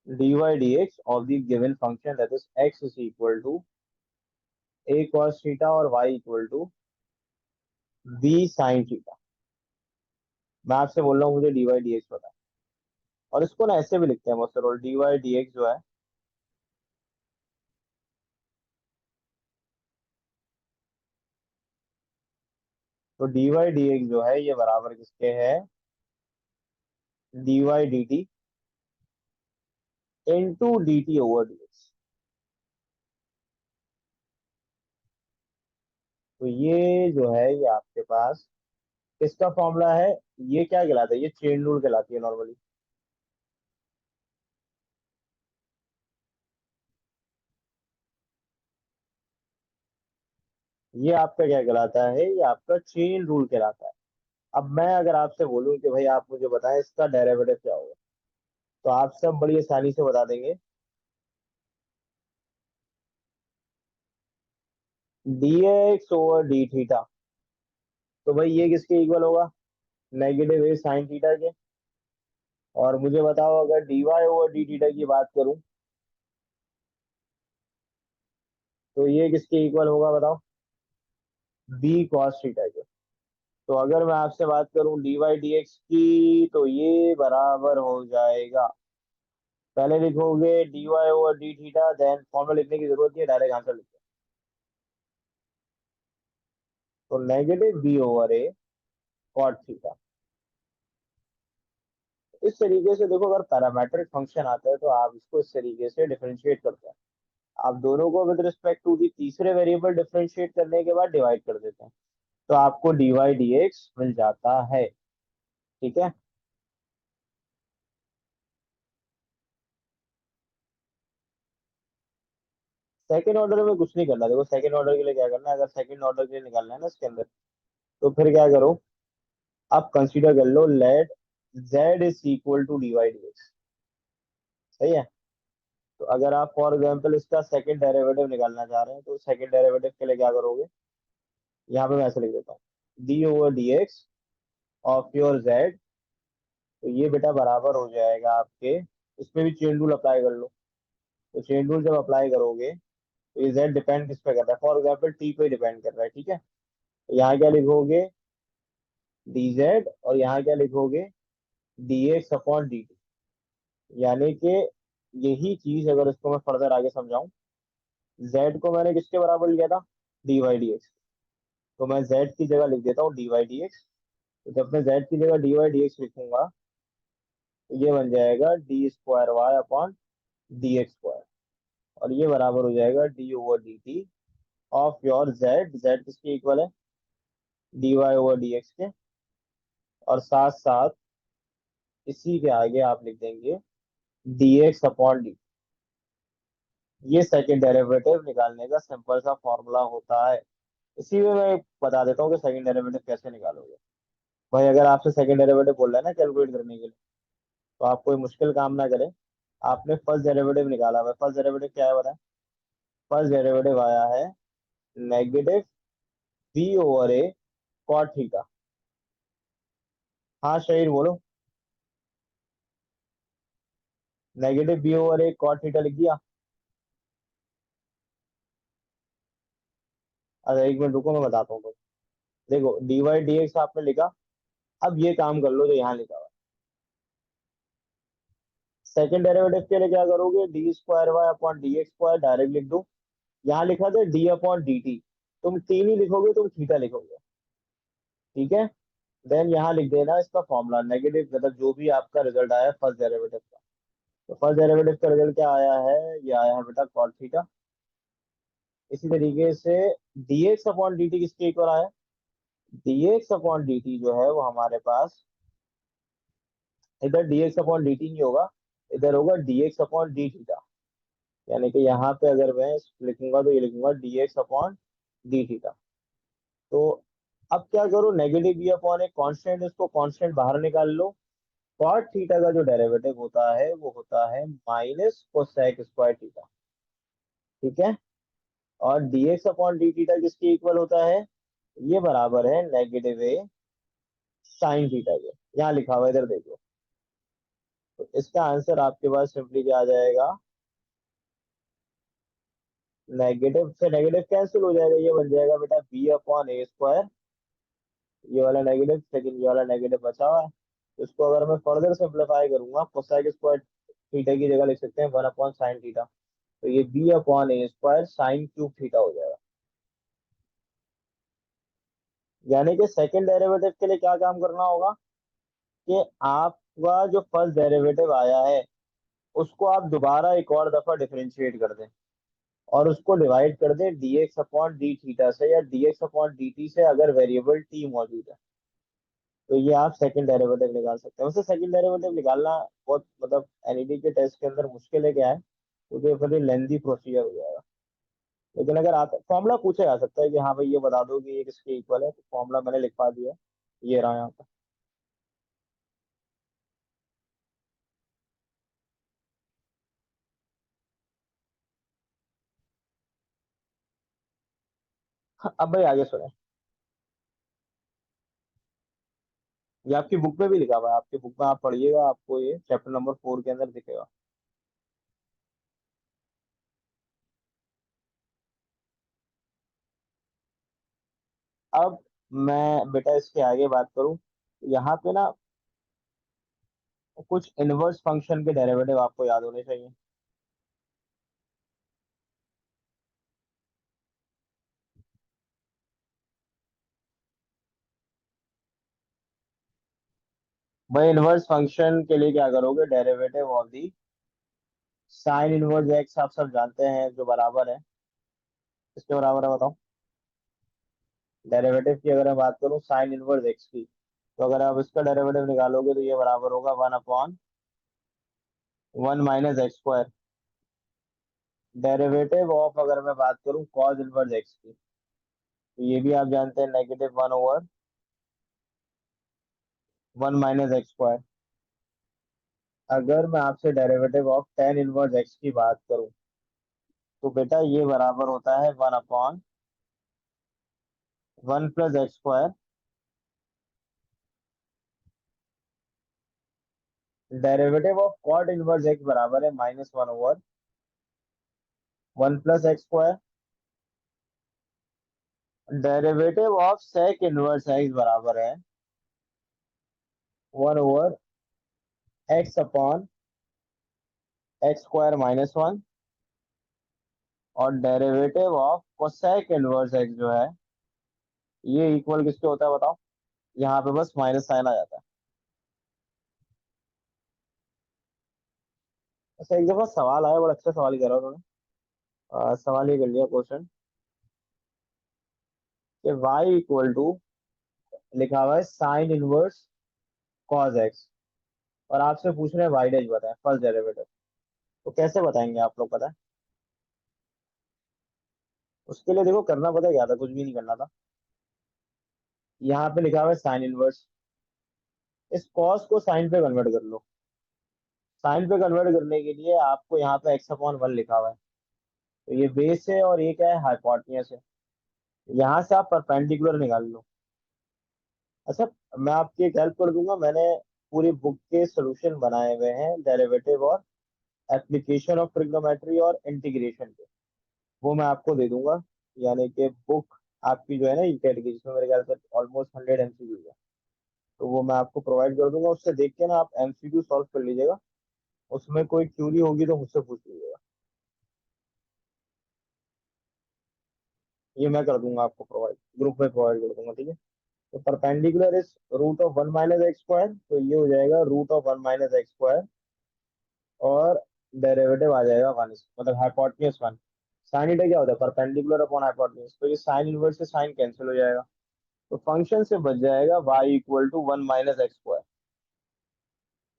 dy dx of the given function, that is x is equal to a cos theta और y equal to b sin theta। मैं आपसे बोल रहा हूँ मुझे dy dx पता है, और इसको ना ऐसे भी लिखते हैं बहुत सारे, dy dx जो है तो dy dx जो है ये बराबर किसके है, dy dt into D T over dx। तो ये जो है ये आपके पास किसका फॉर्मूला है, ये क्या कहलाता है, ये चेन रूल कहलाती है नॉर्मली। ये आपका क्या कहलाता है, ये आपका चेन रूल कहलाता है। अब मैं अगर आपसे बोलूं कि भाई आप मुझे बताएं इसका डेरिवेटिव क्या होगा, तो आप सब बड़ी आसानी से बता देंगे D x over d theta. तो भाई ये किसके इक्वल होगा, नेगेटिव ए साइन थीटा के। और मुझे बताओ अगर d Y over d theta की बात करूं तो ये किसके इक्वल होगा बताओ, बी कॉस थीटा के। तो अगर मैं आपसे बात करूं डी वाई डी एक्स की तो ये बराबर हो जाएगा, पहले लिखोगे d Y over d theta, then formula लिखने की जरूरत नहीं है, डायरेक्ट आंसर लिखो। तो negative b over a cot theta. इस तरीके से देखो, अगर पैरामेट्रिक फंक्शन आता है तो आप इसको इस तरीके से डिफरेंशिएट करते हैं। आप दोनों को विद रिस्पेक्ट टू दी तीसरे वेरिएबल डिफरेंशिएट करने के बाद डिवाइड कर देते हैं, तो आपको डी वाई डी एक्स मिल जाता है। ठीक है। सेकंड ऑर्डर में कुछ नहीं करना, देखो सेकंड ऑर्डर के लिए क्या करना है, अगर सेकंड ऑर्डर के लिए निकालना है ना इसके अंदर, तो फिर क्या करो, आप कंसीडर कर लो let Z is equal to D Y D X. सही है। तो अगर आप फॉर एग्जाम्पल इसका सेकंड डेरिवेटिव निकालना चाह रहे हैं तो सेकंड डेरिवेटिव के लिए क्या करोगे, यहाँ पे मैं ऐसे लिख देता हूँ D over d x of your Z. तो ये बेटा बराबर हो जाएगा आपके, इसमें भी चेन रूल अप्लाई कर लो। तो चेन रूल जब अप्लाई करोगे तो ये जेड डिपेंड किस पे करता है, फॉर एग्जाम्पल टी पे डिपेंड कर रहा है। ठीक है। तो यहाँ क्या लिखोगे, डी जेड, और यहाँ क्या लिखोगे, D X upon D T. यानी कि यही चीज अगर इसको मैं फर्दर आगे समझाऊं, जेड को मैंने किसके बराबर लिया था, डी वाई डी एक्स। तो मैं जेड की जगह लिख देता हूँ डी वाई डी एक्स। तो जब मैं जेड की जगह डी वाई डी एक्स लिखूंगा तो ये बन जाएगा d square y upon d x square. और ये बराबर हो जाएगा d over D t of your z, z किसके इक्वल है, d Y over d x के। और साथ साथ इसी के आगे आप लिख देंगे डी एक्स अपॉन डी। ये सेकंड डेरिवेटिव निकालने का सिंपल सा फॉर्मूला होता है। इसी में मैं बता देता हूँ कि सेकंड डेरिवेटिव कैसे निकालोगे। भाई अगर आपसे सेकंड डेरिवेटिव बोल रहा है ना कैलकुलेट करने के लिए, तो आप कोई मुश्किल काम ना करें। आपने फर्स्ट डेरिवेटिव निकाला हुआ है, फर्स्ट डेरिवेटिव क्या है बताएं। फर्स्ट डेरिवेटिव आया है negative b over a cot theta. हाँ शहीर बोलो, negative b over a cot theta लिख दिया। अच्छा एक मिनट रुको, मैं बताता हूँ। देखो डी वाई डी एक्स आपने लिखा, अब ये काम कर लो जो यहाँ लिखा हुआ है। सेकंड डेरिवेटिव के लिए क्या करोगे, d square y upon d x square direct लिख दो। यहाँ लिखा था डी अपॉन डी टी, तुम तीन ही लिखोगे, तुम थीटा लिखोगे। ठीक है। देन यहाँ लिख देना इसका फॉर्मूला, नेगेटिव मतलब जो भी आपका रिजल्ट आया फर्स्ट डेरिवेटिव का। तो फर्स्ट डेरिवेटिव का रिजल्ट क्या आया है, ये आया है बेटा कॉट थीटा। इसी तरीके से D X upon D T किसके इक्वल आया, D X upon D T जो है वो हमारे पास, इधर D X upon D T नहीं होगा, इधर होगा D X upon D theta. यानी कि यहाँ पे अगर मैं लिखूंगा तो ये लिखूंगा D X upon D theta. तो अब क्या करो, नेगेटिव बी अपॉन एक कांस्टेंट, इसको कांस्टेंट बाहर निकाल लो। कॉट थीटा का जो डेरिवेटिव होता है वो होता है माइनस कोसेक स्क्वायर थीटा। ठीक है। और D X upon D theta किसके इक्वल होता है, ये बराबर है नेगेटिव ए साइन थीटा के। यहाँ लिखा हुआ है, इधर देखो। तो इसका आंसर आपके पास सिंपली क्या आ जाएगा, नेगेटिव से नेगेटिव कैंसिल हो जाएगा, ये बन जाएगा बेटा बी अपॉन ए स्क्वायर, ये वाला नेगेटिव, लेकिन ये वाला नेगेटिव बचा हुआ है। तो इसको अगर मैं फर्दर सिंप्लीफाई करूंगा, कोसाइक स्क्वायर थीटा की जगह लिख सकते हैं वन अपॉन साइन थीटा। तो ये बी अपॉन ए स्क्वायर साइन क्यूब थीटा हो जाएगा। यानी कि सेकंड डेरिवेटिव के लिए क्या काम करना होगा, कि आपका जो फर्स्ट डेरिवेटिव आया है उसको आप दोबारा एक और दफा डिफरेंशिएट कर दें, और उसको डिवाइड कर दें D X upon D theta से या D X upon D T से, अगर वेरिएबल टी मौजूद है। तो ये आप सेकंड डेरिवेटिव निकाल सकते हैं। वैसे सेकंड डेरिवेटिव निकालना बहुत मतलब एनईटी के टेस्ट के अंदर मुश्किल है, क्या है, क्योंकि बड़ी लेंदी प्रोसीजर हो जाएगा। लेकिन अगर आता फॉर्मूला पूछा जा सकता है कि हाँ भाई ये बता दो कि ये किसके इक्वल है, तो फॉर्मूला मैंने लिखवा दिया है, ये रहा यहाँ पर। हाँ, अब भाई आगे सुने। ये आपकी बुक में भी लिखा हुआ है, आपकी बुक में आप पढ़िएगा, आपको ये चैप्टर नंबर 4 के अंदर दिखेगा। अब मैं बेटा इसके आगे बात करूं, यहाँ पे ना कुछ इनवर्स फंक्शन के डेरिवेटिव आपको याद होने चाहिए। भाई इनवर्स फंक्शन के लिए क्या करोगे, derivative of the sign inverse x आप सब जानते हैं जो बराबर है, किसके बराबर है बताओ। डेरिवेटिव की अगर मैं बात करूं साइन इनवर्स एक्स की, तो अगर आप इसका डेरिवेटिव निकालोगे तो ये बराबर होगा one upon one minus x square. Derivative of अगर मैं बात करूं कॉज इनवर्स एक्स की, तो ये भी आप जानते हैं negative one over one minus x square. अगर मैं आपसे derivative of tan inverse X की बात करूं, तो बेटा ये बराबर होता है one upon one plus x square. Derivative of cot inverse X बराबर है minus one over one plus x square. Derivative of sec inverse X बराबर है one over X upon X square minus one. और derivative of cosec inverse X जो है, ये equal किसके होता है बताओ। यहाँ पे बस माइनस साइन आ जाता है। अच्छा, एक दफा सवाल आया, बड़ा अच्छा सवाल करा उन्होंने। सवाल ये कर लिया क्वेश्चन, कि y इक्वल टू, लिखा हुआ है साइन इनवर्स कॉज एक्स, और आपसे पूछ रहे हैं y डैश बताएं फर्स्ट डेरिवेटिव। तो कैसे बताएंगे आप लोग, पता है। उसके लिए देखो करना पता है क्या था, कुछ भी नहीं करना था। यहाँ पे लिखा हुआ है साइन इनवर्स, इस कॉस को साइन पे कन्वर्ट कर लो। साइन पे कन्वर्ट करने के लिए आपको यहाँ पे एक्स अपॉन वन लिखा हुआ है, तो ये बेस है और ये क्या है, हाइपोटेन्यूस है। यहाँ से आप परपेंडिकुलर निकाल लो। अच्छा, मैं आपकी एक हेल्प कर दूंगा, मैंने पूरी बुक के सॉल्यूशन बनाए हुए हैं डेरिवेटिव और एप्लीकेशन ऑफ ट्रिग्नोमेट्री और इंटीग्रेशन के, वो मैं आपको दे दूंगा। यानी कि बुक आपकी जो है ना ईटेट की, जिसमें मेरे ख्याल से ऑलमोस्ट 100 MCQ है, तो वो मैं आपको प्रोवाइड कर दूंगा। उससे देख के ना आप MCQ सॉल्व कर लीजिएगा, उसमें कोई क्यूरी होगी तो मुझसे पूछ लीजिएगा। ये मैं कर दूंगा आपको प्रोवाइड, ग्रुप में प्रोवाइड कर दूंगा, ठीक है। तो perpendicular is root of one minus x square, तो ये हो जाएगा root of one minus x square, और डेरिवेटिव आ जाएगा वन, मतलब हाइपोटेन्यूस वन, साइन ईटा क्या होता है, परपेंडिकुलर अपॉन हाइपोटेन्यूज, तो ये साइन इनवर्स से साइन कैंसिल हो जाएगा। तो फंक्शन से बच जाएगा वाई इक्वल टू 1 - x²।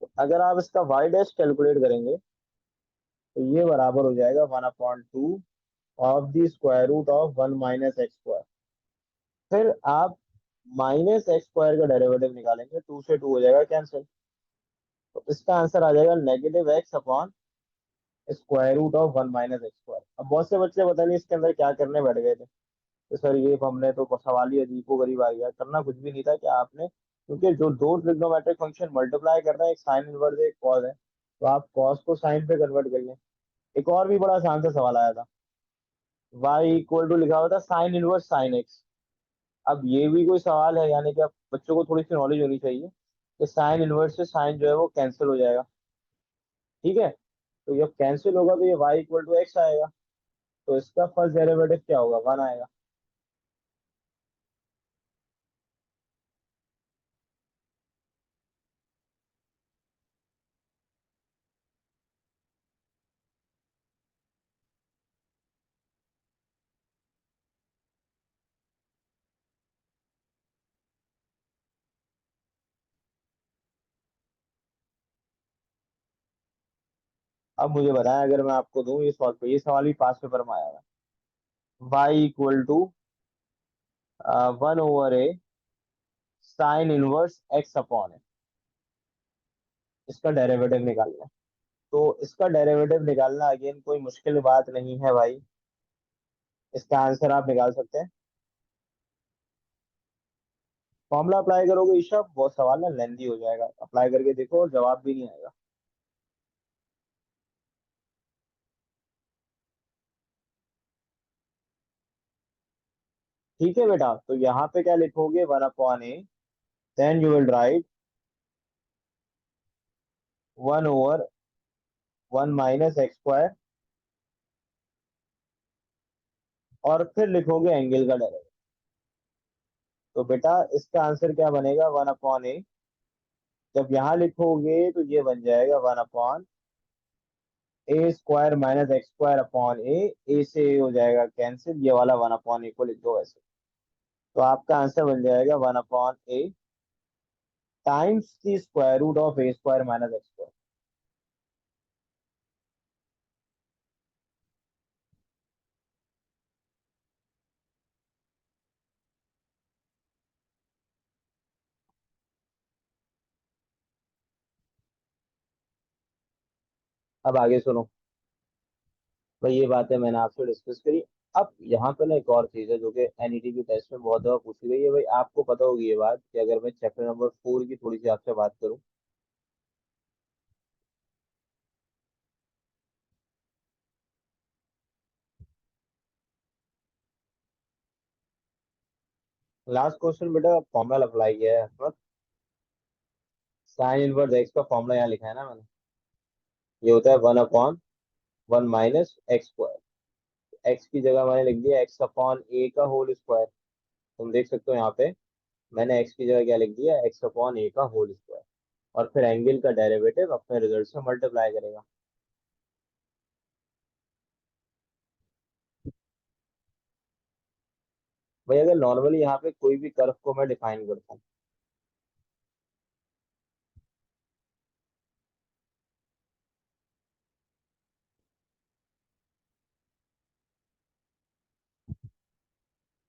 तो अगर आप इसका वाई डैश कैलकुलेट करेंगे तो ये बराबर हो जाएगा 1/2 of the square root of 1 - x²। फिर आप -x² का डेरिवेटिव निकालेंगे, 2 से 2 हो जाएगा कैंसिल। तो इसका आंसर आ जाएगा -x upon square root of 1 - x²। अब बहुत से बच्चे पता नहीं इसके अंदर क्या करने बैठ गए थे, तो सर ये हमने तो सवाल ही अजीबो गरीब आ गया, करना कुछ भी नहीं था कि आपने, क्योंकि जो दो ट्रिग्नोमेट्रिक फंक्शन मल्टीप्लाई कर रहे हैं, एक साइन इनवर्स है एक कॉस है, तो आप कॉस को साइन पे कन्वर्ट कर लें। एक और भी बड़ा आसान सा सवाल आया था, y इक्वल टू लिखा हुआ था साइन इनवर्स साइन एक्स। अब ये भी कोई सवाल है, यानी कि आप बच्चों को थोड़ी सी नॉलेज होनी चाहिए कि साइन इनवर्स से साइन जो है वो कैंसिल हो जाएगा। ठीक है, तो जब कैंसिल होगा तो ये y इक्वल टू एक्स आएगा, तो इसका फर्स्ट डेरिवेटिव क्या होगा, 1 आएगा। अब मुझे बताएं, अगर मैं आपको दूं ये सवाल, पे ये सवाल भी पास पेपर में आया है, y equal to 1/a sine inverse x upon है, इसका डेरिवेटिव निकालना है। तो इसका डेरिवेटिव निकालना अगेन कोई मुश्किल बात नहीं है भाई, इसका आंसर आप निकाल सकते हैं। फॉर्मूला अप्लाई करोगे ईशा, बहुत सवाल ना लेंदी हो जाएगा, अप्लाई करके देखो और जवाब भी नहीं आएगा। ठीक है बेटा, तो यहाँ पे क्या लिखोगे, 1/a, then you will right 1/1 - x², और फिर लिखोगे एंगल का डेरिवेटिव। तो बेटा इसका आंसर क्या बनेगा, 1/a, जब यहाँ लिखोगे तो ये बन जाएगा 1/a² - x² अपॉन ए से a हो जाएगा कैंसिल, ये वाला 1/a को लिख दो ऐसे। तो आपका आंसर बन जाएगा 1/a times the square root of a² - x²। अब आगे सुनो भाई, ये बातें मैंने आपसे डिस्कस करी। अब यहाँ पे ना एक और चीज है जो कि एनईटी की टेस्ट में बहुत दफा पूछी गई है भाई, आपको पता होगी ये बात कि अगर मैं चैप्टर नंबर 4 की थोड़ी सी आपसे बात करूँ। लास्ट क्वेश्चन बेटा, फॉर्मूला अप्लाई किया है बस, साइन इनवर्स एक्स का फॉर्मूला यहाँ लिखा है ना मैंने, ये होता है 1/1 - x²। एक्स की जगह मैंने लिख दिया एक्स अपॉन ए का होल स्क्वायर। तुम देख सकते हो यहाँ पे मैंने एक्स की जगह क्या लिख दिया, एक्स अपॉन ए का होल स्क्वायर, और फिर एंगल का डेरिवेटिव अपने रिजल्ट से मल्टीप्लाई करेगा। भाई अगर नॉर्मली यहाँ पे कोई भी कर्व को मैं डिफाइन करता हूँ,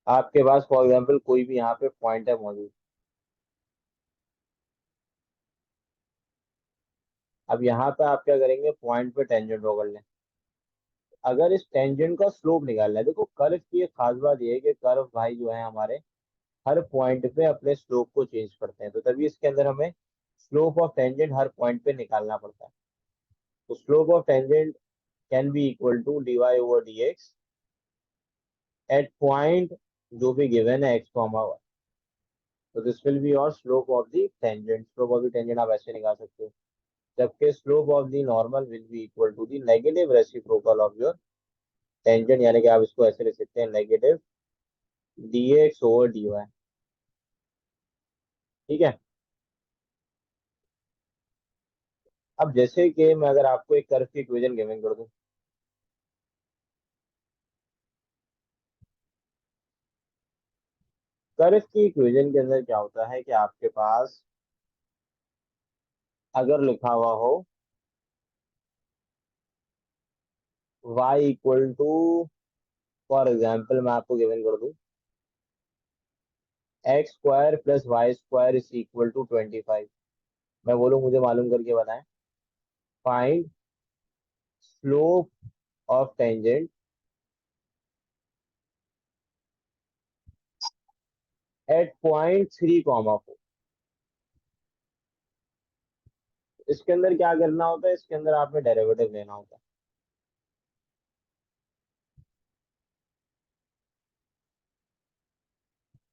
आपके पास फॉर एग्जांपल कोई भी यहाँ पे पॉइंट है मौजूद, अब यहाँ पे आप क्या करेंगे, पॉइंट पे टेंजेंट ड्रॉ कर लें। अगर इस टेंजेंट का स्लोप निकालना है, देखो कर्व की एक खास बात ये है कि कर्व भाई जो है हमारे हर पॉइंट पे अपने स्लोप को चेंज करते हैं, तो तभी इसके अंदर हमें स्लोप ऑफ टेंजेंट हर पॉइंट पे निकालना पड़ता है। तो slope of tangent can be equal to dy/dx at point जो भी गिवन है x, तो this will be your slope of the tangent. Slope of the tangent आप ऐसे निकाल सकते हो, जबकि slope of the normal will be equal to the negative reciprocal of your tangent, यानी कि आप इसको ऐसे लिख सकते हैं, नेगेटिव dx/dy। ठीक है, अब जैसे कि मैं अगर आपको एक कर्व की इक्वेशन गिवन कर दूं, कर्व की इक्वेशन के अंदर क्या होता है कि आपके पास अगर लिखा हुआ हो y equal to, for example मैं आपको गिवन कर दूं, x square plus y square is equal to 25। मैं बोलूँ मुझे मालूम करके बताएं, find slope of tangent at point 3,4। इसके अंदर क्या करना होता है, इसके अंदर आपने डेरिवेटिव लेना होता है।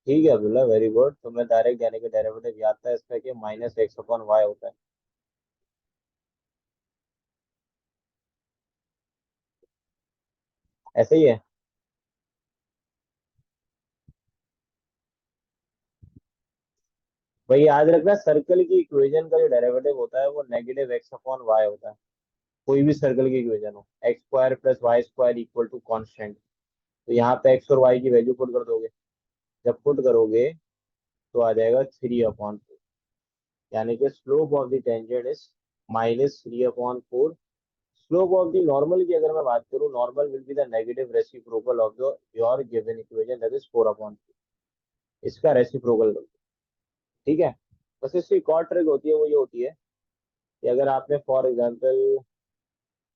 ठीक है अब्दुल्ला, वेरी गुड। तो मैं डायरेक्ट यानी कि डेरिवेटिव याद था इसका कि माइनस एक्स अपॉन वाई होता है। ऐसे ही है। वही याद रखना, सर्कल की इक्वेशन का जो डेरिवेटिव होता है वो नेगेटिव एक्स अपॉन वाई होता है। कोई भी सर्कल की इक्वेशन हो, x square plus y square equal to constant, तो यहाँ पे एक्स और वाई की वैल्यू पुट कर दोगे। जब पुट करोगे तो आ जाएगा 3/4, यानी कि slope of the tangent is -3/4। Slope of the normal की अगर मैं बात करूँ, normal will be the negative reciprocal of the your given equation, that is 4/3। इसका रेसिप्रोकल कर दो। ठीक है। बस इसकी एक और ट्रिक होती है, वो ये होती है कि अगर आपने फॉर एग्जांपल,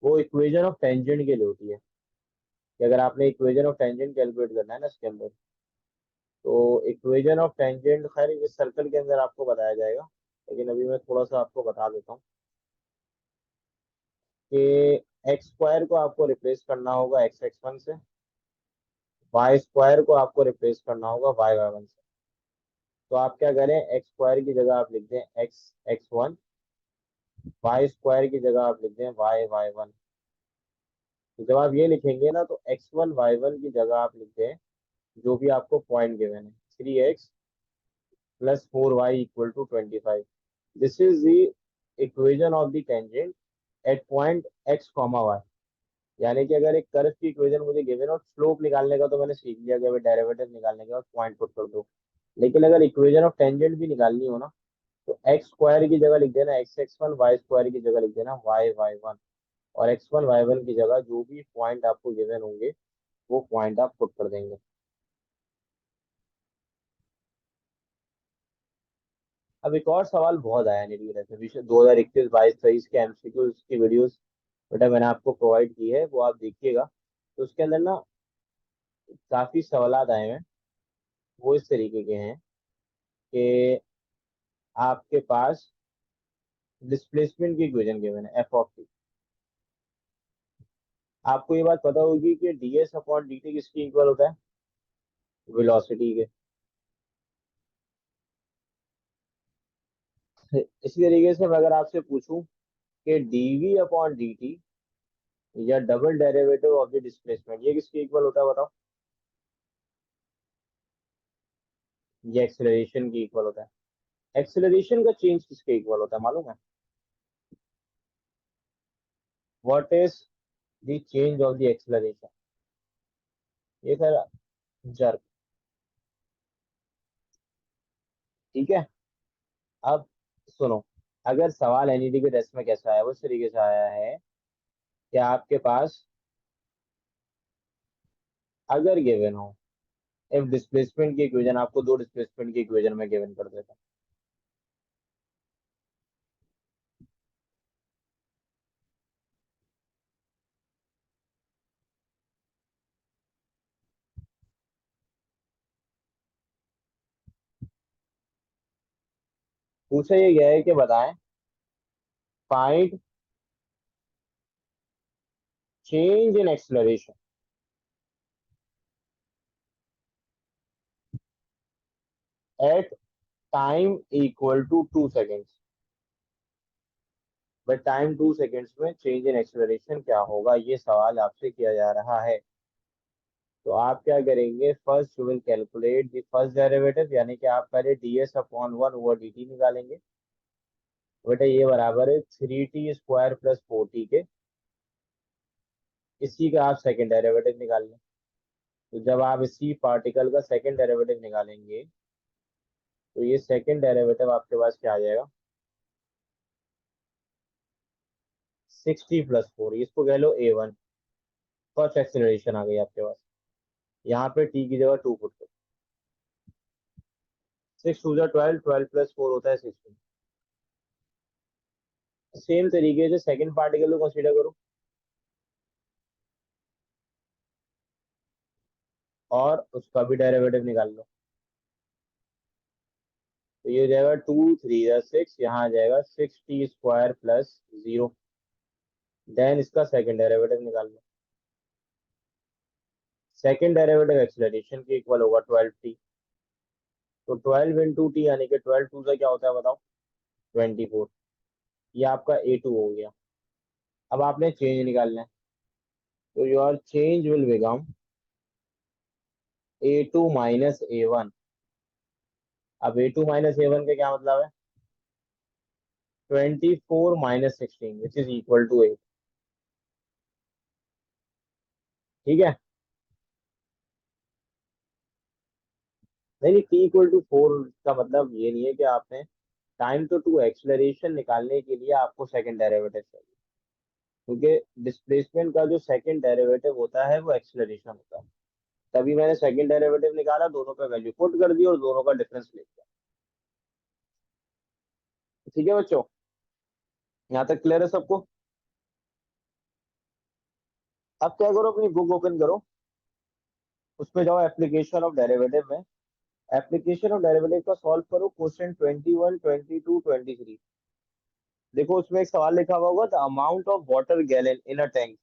वो इक्वेशन ऑफ टेंजेंट के लिए होती है कि अगर आपने इक्वेशन ऑफ टेंजेंट कैलकुलेट करना है ना इसके अंदर, तो इक्वेशन ऑफ टेंजेंट खैर इस सर्कल के अंदर आपको बताया जाएगा, लेकिन अभी मैं थोड़ा सा आपको बता देता हूँ कि एक्स स्क्वायर को आपको रिप्लेस करना होगा एक्स एक्स वन से, वाई स्क्वायर को आपको रिप्लेस करना होगा वाई वाई वन से। तो आप क्या करें, एक्स स्क्वायर की जगह आप लिख दें x x one, y square की जगह आप लिख दें वाई वाई वन। तो जब आप ये लिखेंगे ना, तो एक्स वन वाई वन की जगह आप लिख दें जो भी आपको पॉइंट गिवन है, 3x plus 4y equal to 25। This is the equation of the tangent at point x comma y. यानी कि अगर एक कर्व की इक्वेशन मुझे गिवन और स्लोप निकालने का तो मैंने सीख लिया कि अभी डेरिवेटिव निकालने के बाद पॉइंट पुट कर दो, लेकिन अगर इक्वेशन ऑफ टेंजेंट भी निकालनी हो ना, तो एक्स स्क्वायर की जगह लिख देना x x one, y square की जगह लिख देना वाई वाई वन, और एक्स वन वाई वन की जगह जो भी पॉइंट आपको गिवन होंगे वो पॉइंट आप पुट कर देंगे। अब एक और सवाल बहुत आया नीट रेजोल्यूशन 2021-22-23 के एमसीक्यू की वीडियोस बेटा मैंने आपको प्रोवाइड की है, वो आप देखिएगा। तो उसके अंदर ना काफी सवालात आए हैं। वो इस तरीके के हैं कि आपके पास डिस्प्लेसमेंट की इक्वेशन गिवन है एफ ऑफ टी। आपको ये बात पता होगी कि डीएस अपॉन डी टी किसकी इक्वल होता है, वेलोसिटी के। इसी तरीके से मैं अगर आपसे पूछूं कि डीवी अपॉन डी टी या double derivative of the displacement, ये किसकी इक्वल होता है बताओ। ये एक्सेलरेशन की इक्वल होता है। एक्सेलरेशन का चेंज किसके इक्वल होता है मालूम है? What is the change of the acceleration? ये सर जर्क। ठीक है। अब सुनो, अगर सवाल एनईडी के टेस्ट में कैसा आया वो इस तरीके से आया है कि आपके पास अगर गिवन हो, इफ डिस्प्लेसमेंट की इक्वेशन आपको दो डिस्प्लेसमेंट की इक्वेशन में गिवन कर देता, पूछा ये गया है कि बताएं, find change in acceleration at time equal to 2 seconds. But time 2 seconds में चेंज इन एक्सेलरेशन क्या होगा, ये सवाल आपसे किया जा रहा है। तो आप क्या करेंगे, first you will calculate the first derivative, यानी कि आप पहले ds upon one over D T निकालेंगे। बेटा ये बराबर है 3t स्क्वायर प्लस 4t के। इसी का आप सेकेंड डेरिवेटिव निकाल लें। तो जब आप इसी पार्टिकल का सेकेंड डेरिवेटिव निकालेंगे तो ये सेकंड डेरिवेटिव आपके पास क्या आ जाएगा, 60 + 4, इसको कह लो A1। फर्स्ट एक्सेलरेशन आ गई आपके पास। यहाँ पे टी की जगह 2 पुट करो। 6 × 2 = 12, 12 + 4 होता है 16। सेम तरीके से सेकंड पार्टिकल को कंसीडर करो और उसका भी डेरिवेटिव निकाल लो। तो ये हो जाएगा 2 × 3 = 6, यहाँ आ जाएगा 6t² + 0। देन इसका सेकंड डेरिवेटिव निकाल लो। सेकंड डेरिवेटिव एक्सेलरेशन की इक्वल होगा 12t। तो 12 × t यानी कि 12 2 क्या होता है बताओ, 24। ये आपका A2 हो गया। अब आपने चेंज निकालना है। तो your change will become A2 - A1। अब A2 - A1 का क्या मतलब है, 24 - 16 विच इज इक्वल टू 8। ठीक है। नहीं नहीं, T = 4 का मतलब ये नहीं है कि आपने टाइम तो टू एक्सलरेशन निकालने के लिए आपको सेकंड डेरिवेटिव चाहिए, क्योंकि डिस्प्लेसमेंट का जो सेकंड डेरिवेटिव होता है वो एक्सलरेशन होता है। तभी मैंने सेकंड डेरिवेटिव निकाला, दोनों का वैल्यू पुट कर दी और दोनों का डिफरेंस ले लिया। ठीक है बच्चों, यहाँ तक क्लियर है सबको। अब क्या करो, अपनी बुक ओपन करो, उसमें जाओ एप्लीकेशन ऑफ डेरिवेटिव में। एप्लीकेशन ऑफ डेरिवेटिव का सॉल्व करो, क्वेश्चन 21, 22, 23। देखो उसमें एक सवाल लिखा हुआ होगा, the amount of water gallon in a tank.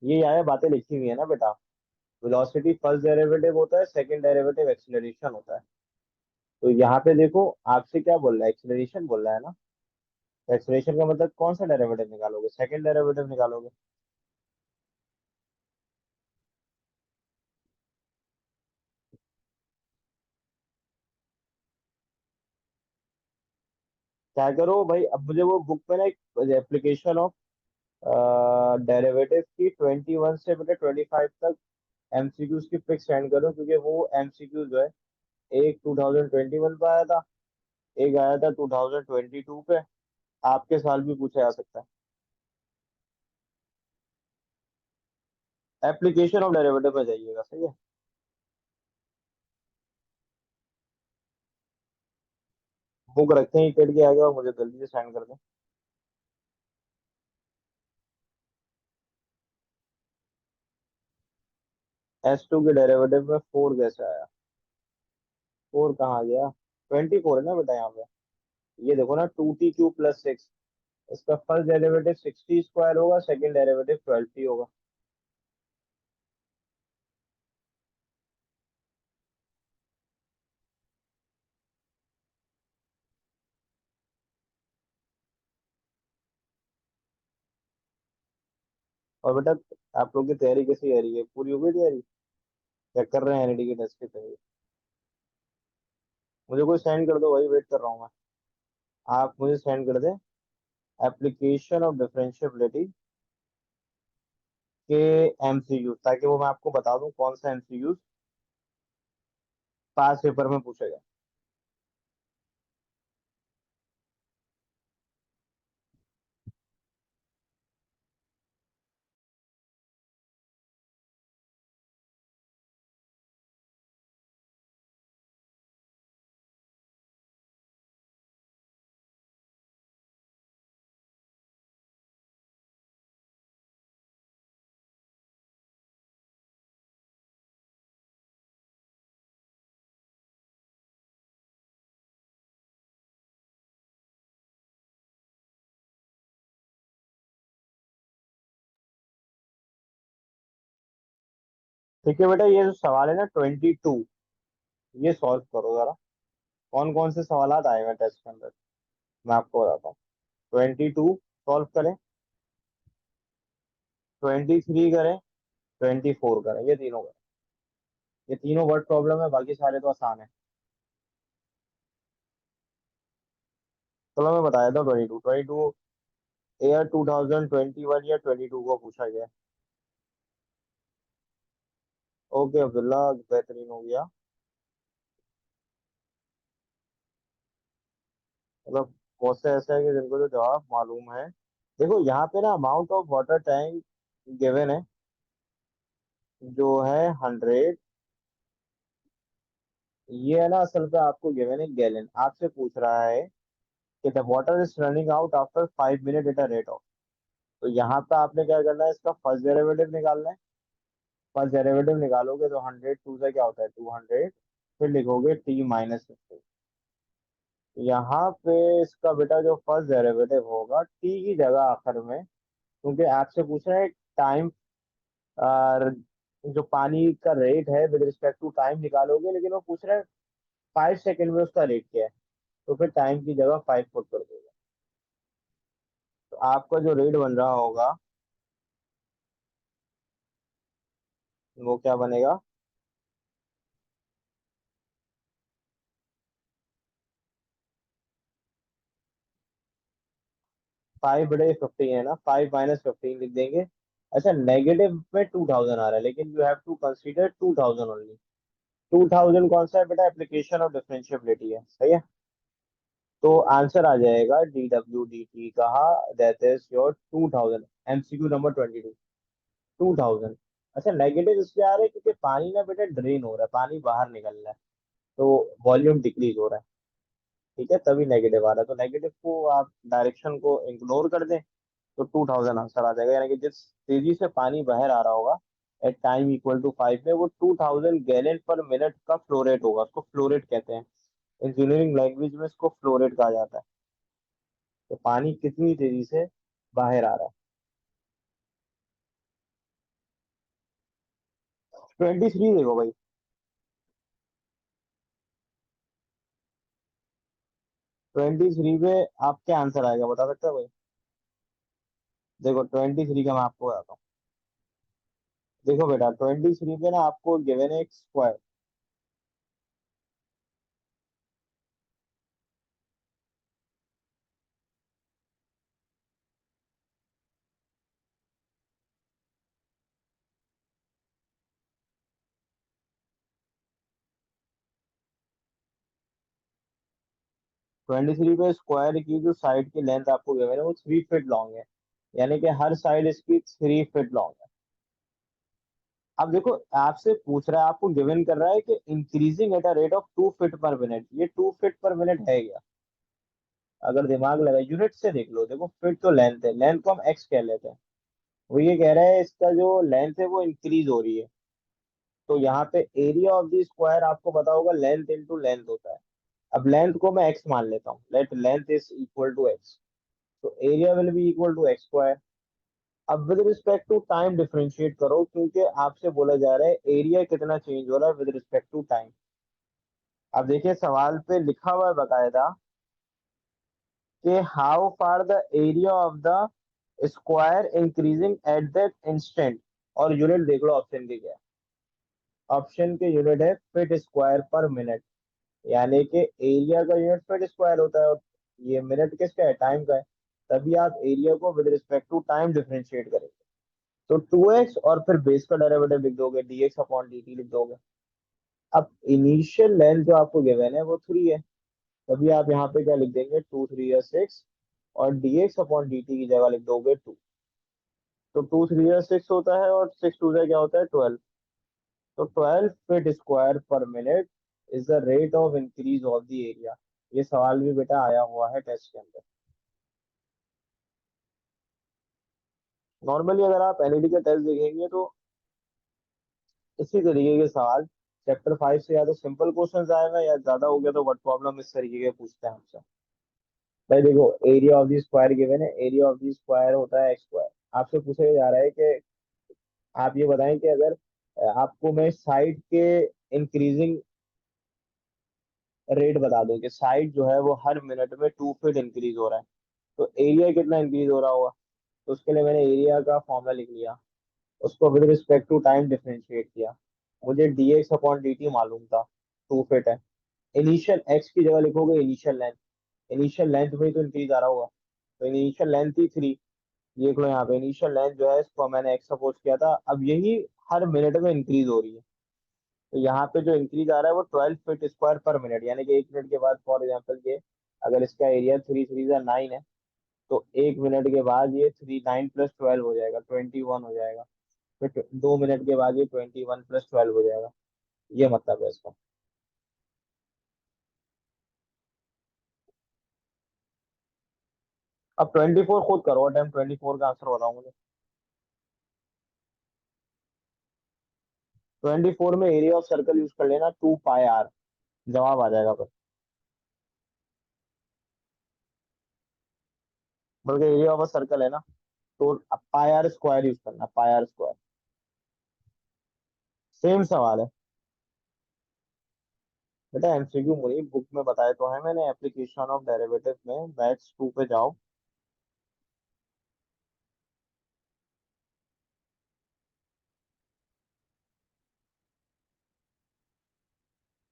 ये यहाँ बातें लिखी हुई है ना बेटा। वेलोसिटी फर्स्ट डेरिवेटिव होता है, सेकंड डेरिवेटिव एक्सीलरेशन होता है। तो यहाँ पे देखो आपसे क्या बोल रहा है, एक्सीलरेशन बोल रहा है ना। एक्सीलरेशन का मतलब कौन सा डेरिवेटिव निकालोगे, सेकंड डेरिवेटिव निकालोगे। क्या करो भाई, अब मुझे वो बुक में ना एक एप्लीकेशन ऑफ डेरिवेटिव की 21 से बेटा 25 तक एमसीक्यूज की पिक सेंड करो, क्योंकि वो एमसीक्यू जो है, एक 2021 पे आया था, एक आया था 2022 पे। आपके साल भी पूछा जा सकता है। एप्लीकेशन ऑफ डेरिवेटिव पे जाइएगा, सही है। बुक रखते ही कट के आएगा और मुझे जल्दी से सेंड कर दें। S2 के डेरिवेटिव में 4 कैसे आया, 4 कहाँ आ गया, 24 है ना बेटा यहाँ पे। ये देखो ना, 2t³ + 6। इसका फर्स्ट डेरिवेटिव 60² होगा, सेकंड डेरिवेटिव 12t होगा। और बेटा आप लोग की तैयारी कैसी आ रही है, पूरी हो गई तैयारी, चेक कर रहे हैं एनईटी की टेस्ट की तैयारी। मुझे कोई सेंड कर दो भाई, वेट कर रहा हूँ मैं। आप मुझे सेंड कर दें एप्लीकेशन ऑफ डिफरेंशियबिलिटी के एमसीक्यू, ताकि वो मैं आपको बता दूं कौन सा एमसीक्यू पास पेपर में पूछेगा। ठीक है बेटा, ये जो सवाल है ना 22, ये सॉल्व करो जरा। कौन कौन से सवाल आएगा टेस्ट के अंदर, मैं आपको बताता हूँ। 22 सॉल्व करें, 23 करें, 24 करें, ये तीनों करें। ये तीनों वर्ड प्रॉब्लम है, बाकी सारे तो आसान है। चलो मैं बताया था 22 ईयर 2021 या 22 को पूछा गया। ओके अब्दुल्ला, बेहतरीन हो गया। मतलब बहुत से ऐसे है कि जिनको तो जवाब मालूम है। देखो यहाँ पे ना amount of water tank given है, जो है 100। ये है ना, असल पे आपको गिवन है गैलन, आपसे पूछ रहा है कि the water is running out after 5 minute at a rate of. तो यहाँ पे आपने क्या करना है, इसका फर्स्ट डेरिवेटिव निकालना है। फर्स्ट डेरिवेटिव निकालोगे तो 100 टू से क्या होता है 200, फिर लिखोगे t-50। यहाँ पे इसका बेटा जो फर्स्ट डेरिवेटिव होगा टी की जगह आखिर में, क्योंकि आपसे पूछ रहा है टाइम, जो पानी का रेट है विद रिस्पेक्ट टू टाइम निकालोगे, लेकिन वो पूछ रहा है 5 सेकंड में उसका रेट क्या है। तो फिर टाइम की जगह 5 पुट कर देगा। तो आपका जो रेट बन रहा होगा वो क्या बनेगा। 5/15 है ना, 5 - 15 लिख देंगे। अच्छा, नेगेटिव में 2000 आ रहा है, लेकिन you have to consider 2000 only. 2000 कौन सा है बेटा, एप्लीकेशन ऑफ डिफरेंशिएबिलिटी है, सही है। तो आंसर आ जाएगा DW/dt कहा, that is your 2000। MCQ number 22, 2000। अच्छा, नेगेटिव इसलिए आ रहा है क्योंकि पानी ना बेटा ड्रेन हो रहा है, पानी बाहर निकल रहा है, तो वॉल्यूम डिक्रीज हो रहा है। ठीक है, तभी नेगेटिव आ रहा है। तो नेगेटिव को आप डायरेक्शन को इग्नोर कर दें, तो 2000 आंसर आ जाएगा। यानी कि जिस तेजी से पानी बाहर आ रहा होगा एट टाइम इक्वल टू 5 में, वो 2000 गैलन पर मिनट का फ्लो रेट होगा। उसको फ्लो रेट कहते हैं, इंजीनियरिंग लैंग्वेज में इसको फ्लो रेट कहा जाता है। तो पानी कितनी तेजी से बाहर आ रहा है। 23 देखो भाई। 23 पे आप क्या आंसर आएगा बता सकते हो भाई। देखो 23 का मैं आपको बताता हूँ। देखो बेटा 23 पे ना आपको गिवन है एक स्क्वायर। 23 पे स्क्वायर की जो साइड की लेंथ आपको गिवन है वो 3 फीट लॉन्ग है। यानी कि हर साइड इसकी 3 फीट लॉन्ग है। अब देखो आपसे पूछ रहा है, आपको गिवन कर रहा है कि increasing at a rate of 2 feet पर मिनट। ये 2 फीट पर मिनट है क्या। अगर दिमाग लगा यूनिट से देख लो, देखो फीट तो लेंथ है, लेंथ को हम एक्स कह लेते हैं। वो ये कह रहा है इसका जो लेंथ है वो इंक्रीज हो रही है। तो यहाँ पे एरिया ऑफ द स्क्वायर आपको पता होगा लेंथ इंटू लेंथ होता है। अब लेंथ को मैं एक्स मान लेता हूँ, let length is equal to X. तो area will be equal to X square. अब with respect to time differentiate करो, क्योंकि आपसे बोला जा रहा है एरिया कितना चेंज हो रहा है विद रिस्पेक्ट टू टाइम। अब देखिए सवाल पे लिखा हुआ है बकायदा कि how far the area of the square increasing at that instant. और यूनिट देख लो ऑप्शन की क्या है। ऑप्शन के यूनिट है फीट स्क्वायर पर मिनट। यानी कि एरिया का यूनिट फीट स्क्वायर होता है, और ये मिनट किसका है, टाइम का है। तभी आप एरिया को with respect to time differentiate करेंगे। तो 2x और फिर बेस का डेरिवेटिव लिख दोगे, dx/dt लिख दोगे। अब इनिशियल लेंथ जो आपको गिवन है वो 3 है। तभी आप यहाँ पे क्या लिख देंगे, 2 3 6। और dx/dt की जगह लिख दोगे 2। तो 2 3 6 होता है, और 6 2 क्या होता है 12। तो 12 फीट स्क्वायर पर minute is the rate of increase of the area. ये सवाल भी बेटा आया हुआ है टेस्ट के अंदर। नॉर्मली अगर आप एनईडी का टेस्ट देखेंगे तो इसी तरीके के सवाल चैप्टर 5 से या तो सिंपल क्वेश्चंस आएगा, या ज्यादा हो गया तो वर्ड प्रॉब्लम इस तरीके के पूछते हैं हमसे। भाई देखो area of the square given है, एरिया ऑफ द स्क्वायर होता है एक्स स्क्वायर। आपसे पूछा जा रहा है कि आप ये बताएं कि अगर आपको मैं साइड के इंक्रीजिंग रेट बता दूं कि साइड जो है वो हर मिनट में 2 फीट इंक्रीज हो रहा है, तो एरिया कितना इंक्रीज हो रहा होगा। तो उसके लिए मैंने एरिया का फॉर्मूला लिख लिया, उसको with respect to time differentiate किया। मुझे dx/dt मालूम था, 2 फीट है। इनिशियल एक्स की जगह लिखोगे इनिशियल लेंथ। इनिशियल लेंथ में ही तो इंक्रीज आ रहा होगा। तो इनिशियल लेंथ ही 3। देख लो यहाँ पे इनिशियल लेंथ जो है इसको मैंने एक्स सपोज किया था, अब यही हर मिनट में इंक्रीज हो रही है। तो यहाँ पे जो इंक्रीज आ रहा है वो 12 फीट स्क्वायर पर मिनट, यानी कि 1 मिनट के बाद फॉर एग्जाम्पल ये, अगर इसका एरिया 3 3 9 है, तो 1 मिनट के बाद ये 3 9 + 12 हो जाएगा, 21 हो जाएगा। फिर 2 मिनट के बाद ये 21 + 12 हो जाएगा। ये मतलब है इसका। अब 24 खुद करो टाइम, 24 का आंसर बताओ मुझे। 24 में एरिया ऑफ सर्कल यूज कर लेना, 2 पाई आर, जवाब आ जाएगा फिर। बल्कि एरिया ऑफ सर्कल है ना, तो पाई आर स्क्वायर यूज करना, पाई आर स्क्वायर। सेम सवाल है बेटा, एमसीक्यू मुझे बुक में बताए तो है मैंने, एप्लीकेशन ऑफ डेरिवेटिव में बैच 2 पे जाओ।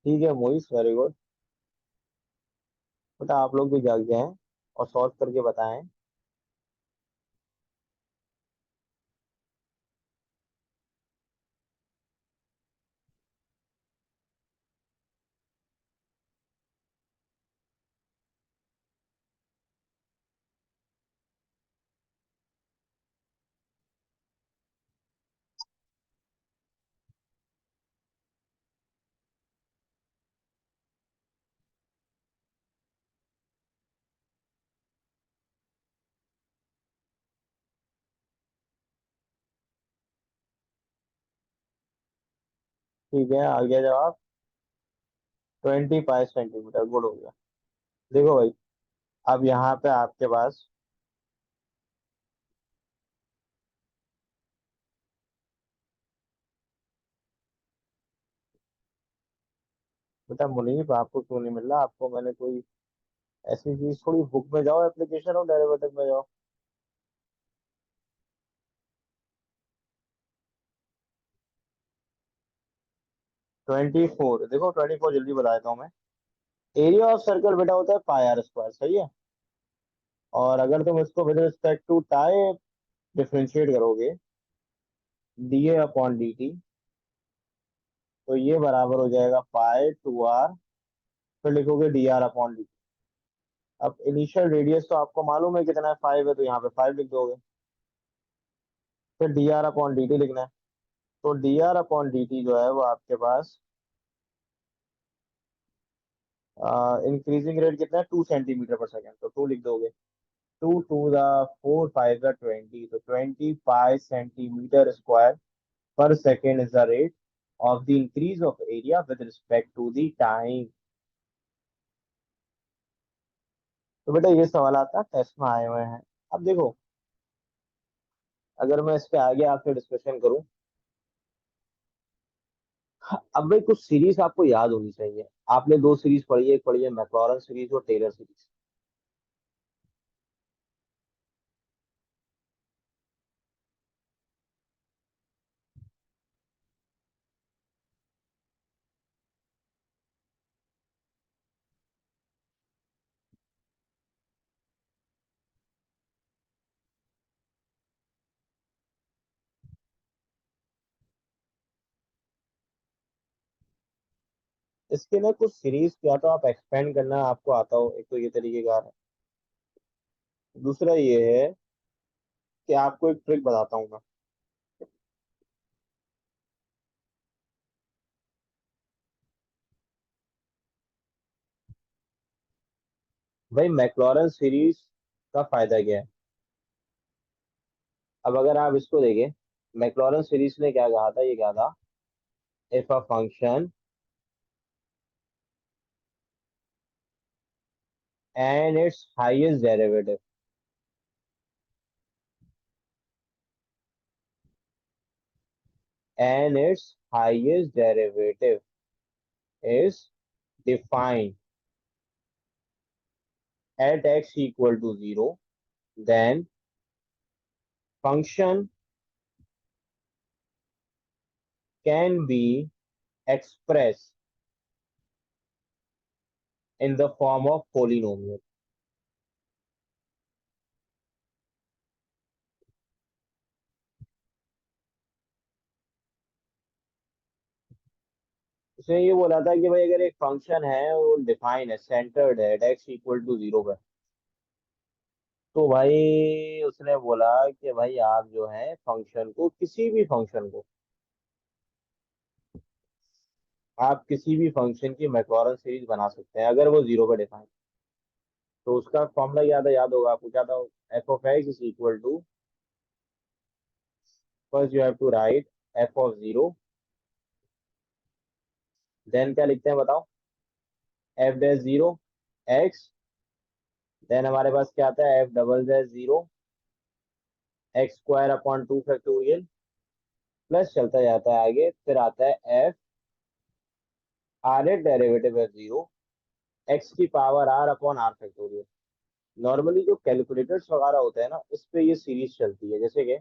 ठीक है मोइस, वेरी गुड। बेटा आप लोग भी जाग गए हैं और सॉल्व करके बताएं। ठीक है, आ गया जवाब। 25 सेंटीमीटर, गुड हो गया। देखो भाई, अब यहाँ पे आपके पास, बेटा मुनीब आपको क्यों नहीं मिल रहा, आपको मैंने कोई ऐसी चीज, थोड़ी बुक में जाओ, एप्लीकेशन और डेरिवेटिव में जाओ। 24, देखो 24 जल्दी बता देता हूँ मैं। एरिया ऑफ सर्कल बेटा होता है पाई आर स्क्वायर, सही है। और अगर तुम इसको with respect to time differentiate करोगे, dA/dt, तो ये बराबर हो जाएगा पाई 2r, फिर लिखोगे dr/dt। अब इनिशियल रेडियस तो आपको मालूम है कितना है, 5 है, तो यहाँ पे 5 लिख दोगे। फिर dr/dt लिखना है, तो dr/dt जो है वो आपके पास इंक्रीजिंग रेट कितना है, 2 सेंटीमीटर पर सेकेंड, तो 2 लिख दोगे। 2 to the 4 5 20, तो 25 centimeter square per second is the rate of the increase of area with respect to the time। तो बेटा ये सवाल आता है, टेस्ट में आए हुए हैं। अब देखो, अगर मैं इस पे आगे आपसे डिस्कशन करूं, अब भाई कुछ सीरीज आपको याद होनी चाहिए। आपने दो सीरीज पढ़ी है, एक पढ़ी है मैक्लॉरन सीरीज और टेलर सीरीज। इसके ना कुछ सीरीज या तो आप एक्सपेंड करना आपको आता हो, एक तो ये तरीके का है। दूसरा ये है कि आपको एक ट्रिक बताता हूँ मैं। भाई मैक्लॉरन सीरीज का फायदा क्या है, अब अगर आप इसको देखें, मैक्लॉरन सीरीज ने क्या कहा था, ये कहा था, if a function and its highest derivative, and its highest derivative is defined at x = 0, then function can be expressed in the form of polynomial। उसने ये बोला था कि भाई अगर एक फंक्शन है वो डिफाइन है, सेंटर्ड है, x इक्वल टू 0 पे, तो भाई उसने बोला कि भाई आप जो है फंक्शन को, किसी भी फंक्शन को, आप किसी भी फंक्शन की मैक्लॉरन सीरीज बना सकते हैं अगर वो 0 पे डिफाइन। तो उसका फॉर्मूला याद होगा आपको, क्या था? F of x is equal to, first you have to write F of 0, then क्या लिखते हैं बताओ? एफ डैश 0 एक्स, देन हमारे पास क्या आता है? F double dash 0 X square upon 2 factorial, plus चलता जाता है आगे, फिर आता है F R eight derivative F 0 X की power are upon are factorial. Normally जो कैलकुलेटर्स वगैरह होते हैं ना, इस पे ये सीरीज चलती है। जैसे कि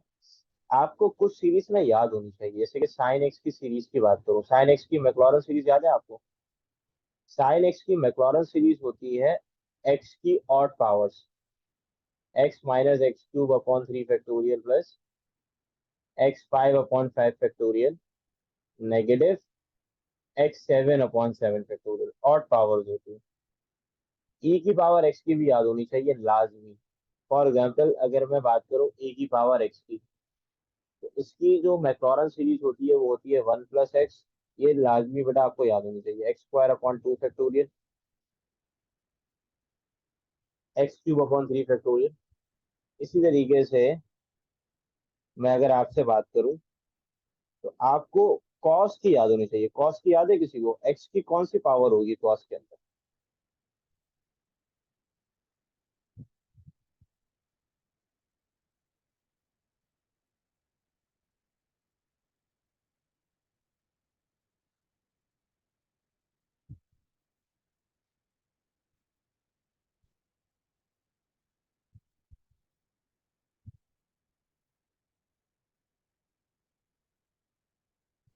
आपको कुछ सीरीज ना याद होनी चाहिए, जैसे कि साइन एक्स की सीरीज की बात करूं, साइन एक्स की मैक्लॉरन सीरीज याद है आपको? साइन एक्स की मैक्लॉरन सीरीज होती है एक्स की odd powers, x minus x cube upon 3 factorial plus x 5 upon 5 factorial negative x 7 upon 7 factorial, odd powers होती है। ई की पावर एक्स की भी याद होनी चाहिए लाजमी। फॉर एग्जाम्पल अगर मैं बात करूं ए की पावर एक्स की, तो इसकी जो मैक्लॉरन सीरीज होती है वो होती है 1 प्लस एक्स। ये लाजमी बेटा आपको याद होनी चाहिए, x square upon 2 factorial x cube upon 3 factorial. इसी तरीके से मैं अगर आपसे बात करूं, तो आपको कॉस की याद होनी चाहिए। कॉस की याद है किसी को? एक्स की कौन सी पावर होगी कॉस के अंदर?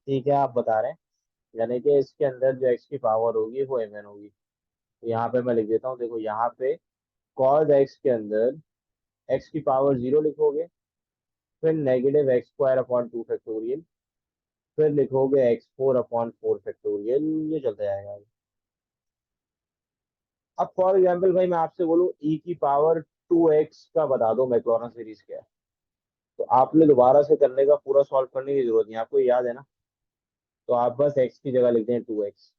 ठीक है, आप बता रहे हैं, यानी कि इसके अंदर जो एक्स की पावर होगी वो एम एन होगी। तो यहाँ पे मैं लिख देता हूँ, देखो यहाँ पे कॉस एक्स के अंदर एक्स की पावर 0 लिखोगे, फिर negative x square upon 2 factorial, फिर लिखोगे एक्स 4 अपॉन 4 फैक्टोरियल, ये चलता जाएगा। अब फॉर एग्जाम्पल भाई मैं आपसे बोलूँ ई की पावर 2x का बता दो मैक्लॉरन सीरीज क्या है, तो आपने दोबारा से करने का, पूरा सॉल्व करने की जरूरत नहीं, आपको याद है ना? तो आप बस x की जगह लिख दें 2x।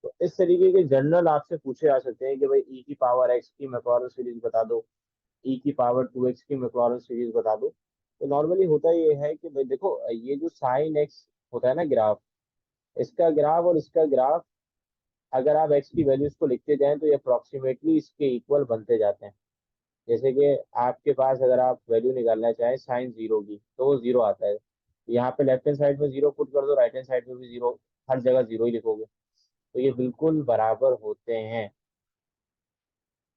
तो इस तरीके के जनरल आपसे पूछे जा सकते हैं कि भाई ई की पावर x की मैक्लॉरन सीरीज बता दो, ई की पावर 2x की मैक्लॉरन सीरीज बता दो। तो नॉर्मली होता ये है कि भाई देखो, ये जो साइन एक्स होता है ना ग्राफ, इसका ग्राफ और इसका ग्राफ, अगर आप एक्स की वैल्यूज को लिखते जाएं तो ये अप्रोक्सीमेटली इसके इक्वल बनते जाते हैं। जैसे कि आपके पास अगर आप वैल्यू निकालना चाहें साइन 0 की, तो वो 0 आता है। यहाँ पे लेफ्ट हैंड साइड में 0 पुट कर दो, राइट हैंड साइड में भी 0, हर जगह 0 ही लिखोगे, तो ये बिल्कुल बराबर होते हैं।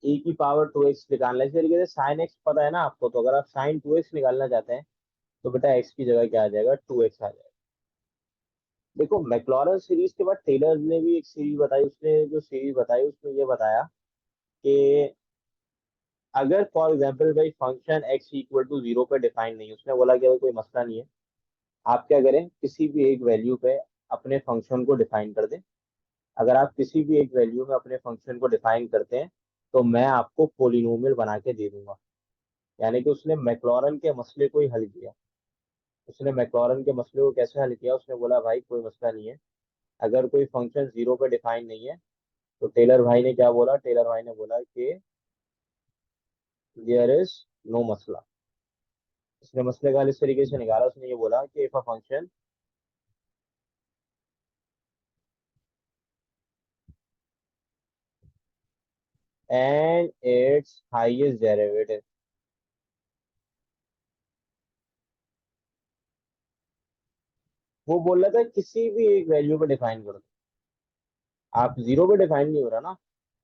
e की पावर 2x निकालना है, इसी तरीके से साइन एक्स पता है ना आपको, तो अगर आप साइन 2x निकालना चाहते हैं, तो बेटा x की जगह क्या आ जाएगा? 2x आ जाएगा। देखो मैक्लॉरन सीरीज के बाद टेलर ने भी एक सीरीज बताई, उसने जो सीरीज बताई उसमें ये बताया कि अगर फॉर एग्जाम्पल भाई फंक्शन x इक्वल टू 0 पे डिफाइन नहीं है, उसने बोला कि भाई कोई मसला नहीं है, आप क्या करें, किसी भी एक वैल्यू पे अपने फंक्शन को डिफाइन कर दें। अगर आप किसी भी एक वैल्यू में अपने फंक्शन को डिफाइन करते हैं, तो मैं आपको पोलिनोमियल बना के दे दूंगा। यानी कि उसने मैक्लॉरन के मसले को ही हल किया। उसने मैक्लॉरन के मसले को कैसे हल किया? उसने बोला भाई कोई मसला नहीं है, अगर कोई फंक्शन 0 पे डिफाइन नहीं है, तो टेलर भाई ने क्या बोला? टेलर भाई ने बोला कि देयर इज नो मसला। उसने मसले का हल इस तरीके से निकाला, उसने ये बोला कि if a function and its highest derivative, वो बोल रहा था किसी भी एक वैल्यू पे डिफाइन कर दो। आप 0 पे डिफाइन नहीं हो रहा ना,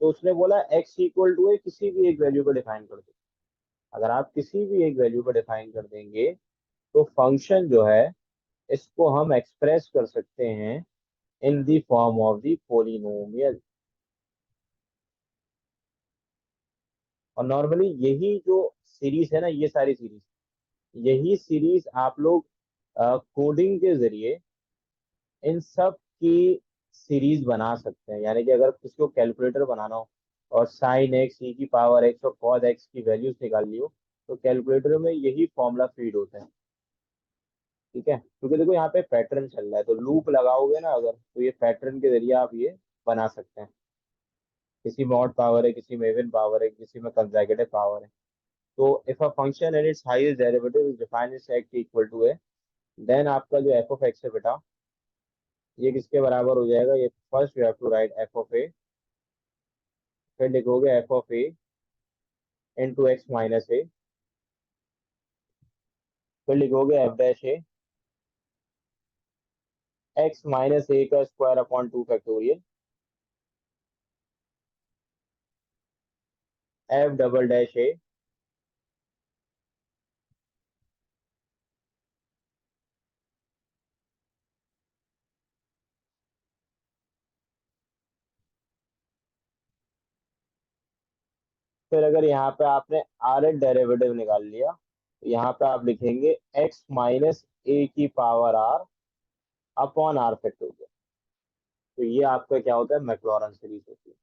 तो उसने बोला एक्स इक्वल टू है, किसी भी एक वैल्यू पे डिफाइन कर दो। अगर आप किसी भी एक वैल्यू पे डिफाइन कर देंगे, तो फंक्शन जो है इसको हम एक्सप्रेस कर सकते हैं in the form of the polynomial. और नॉर्मली यही जो सीरीज है ना, ये सारी सीरीज, यही सीरीज आप लोग कोडिंग के जरिए इन सब की सीरीज बना सकते हैं। यानी कि अगर किसी को कैलकुलेटर बनाना हो और साइन एक्स ई की पावर एक्स और कॉस एक्स की वैल्यूज निकालनी हो, तो कैलकुलेटर में यही फॉर्मूला फीड होता है। ठीक है, क्योंकि देखो यहाँ पे पैटर्न चल रहा है, तो लूप लगाओगे ना अगर, तो ये पैटर्न के जरिए आप ये बना सकते हैं। किसी में ऑड पावर है, किसी में इवन पावर है, किसी में कंसेक्यूटिव पावर है। तो if a function and its highest derivative is defined is x equal to a, then आपका जो एफ ऑफ एक्स है बेटा, ये किसके बराबर हो जाएगा? ये first you have to write F of A, फिर लिखोगे F of A into X minus A, फिर लिखोगे F dash A X minus A का square upon two factorial, F double dash A, फिर अगर यहाँ पे आपने आर एच डेरिवेटिव निकाल लिया, तो यहाँ पे आप लिखेंगे एक्स माइनस ए की power are upon are factorial. तो ये आपका क्या होता है? मैक्लॉरेन सीरीज होती है।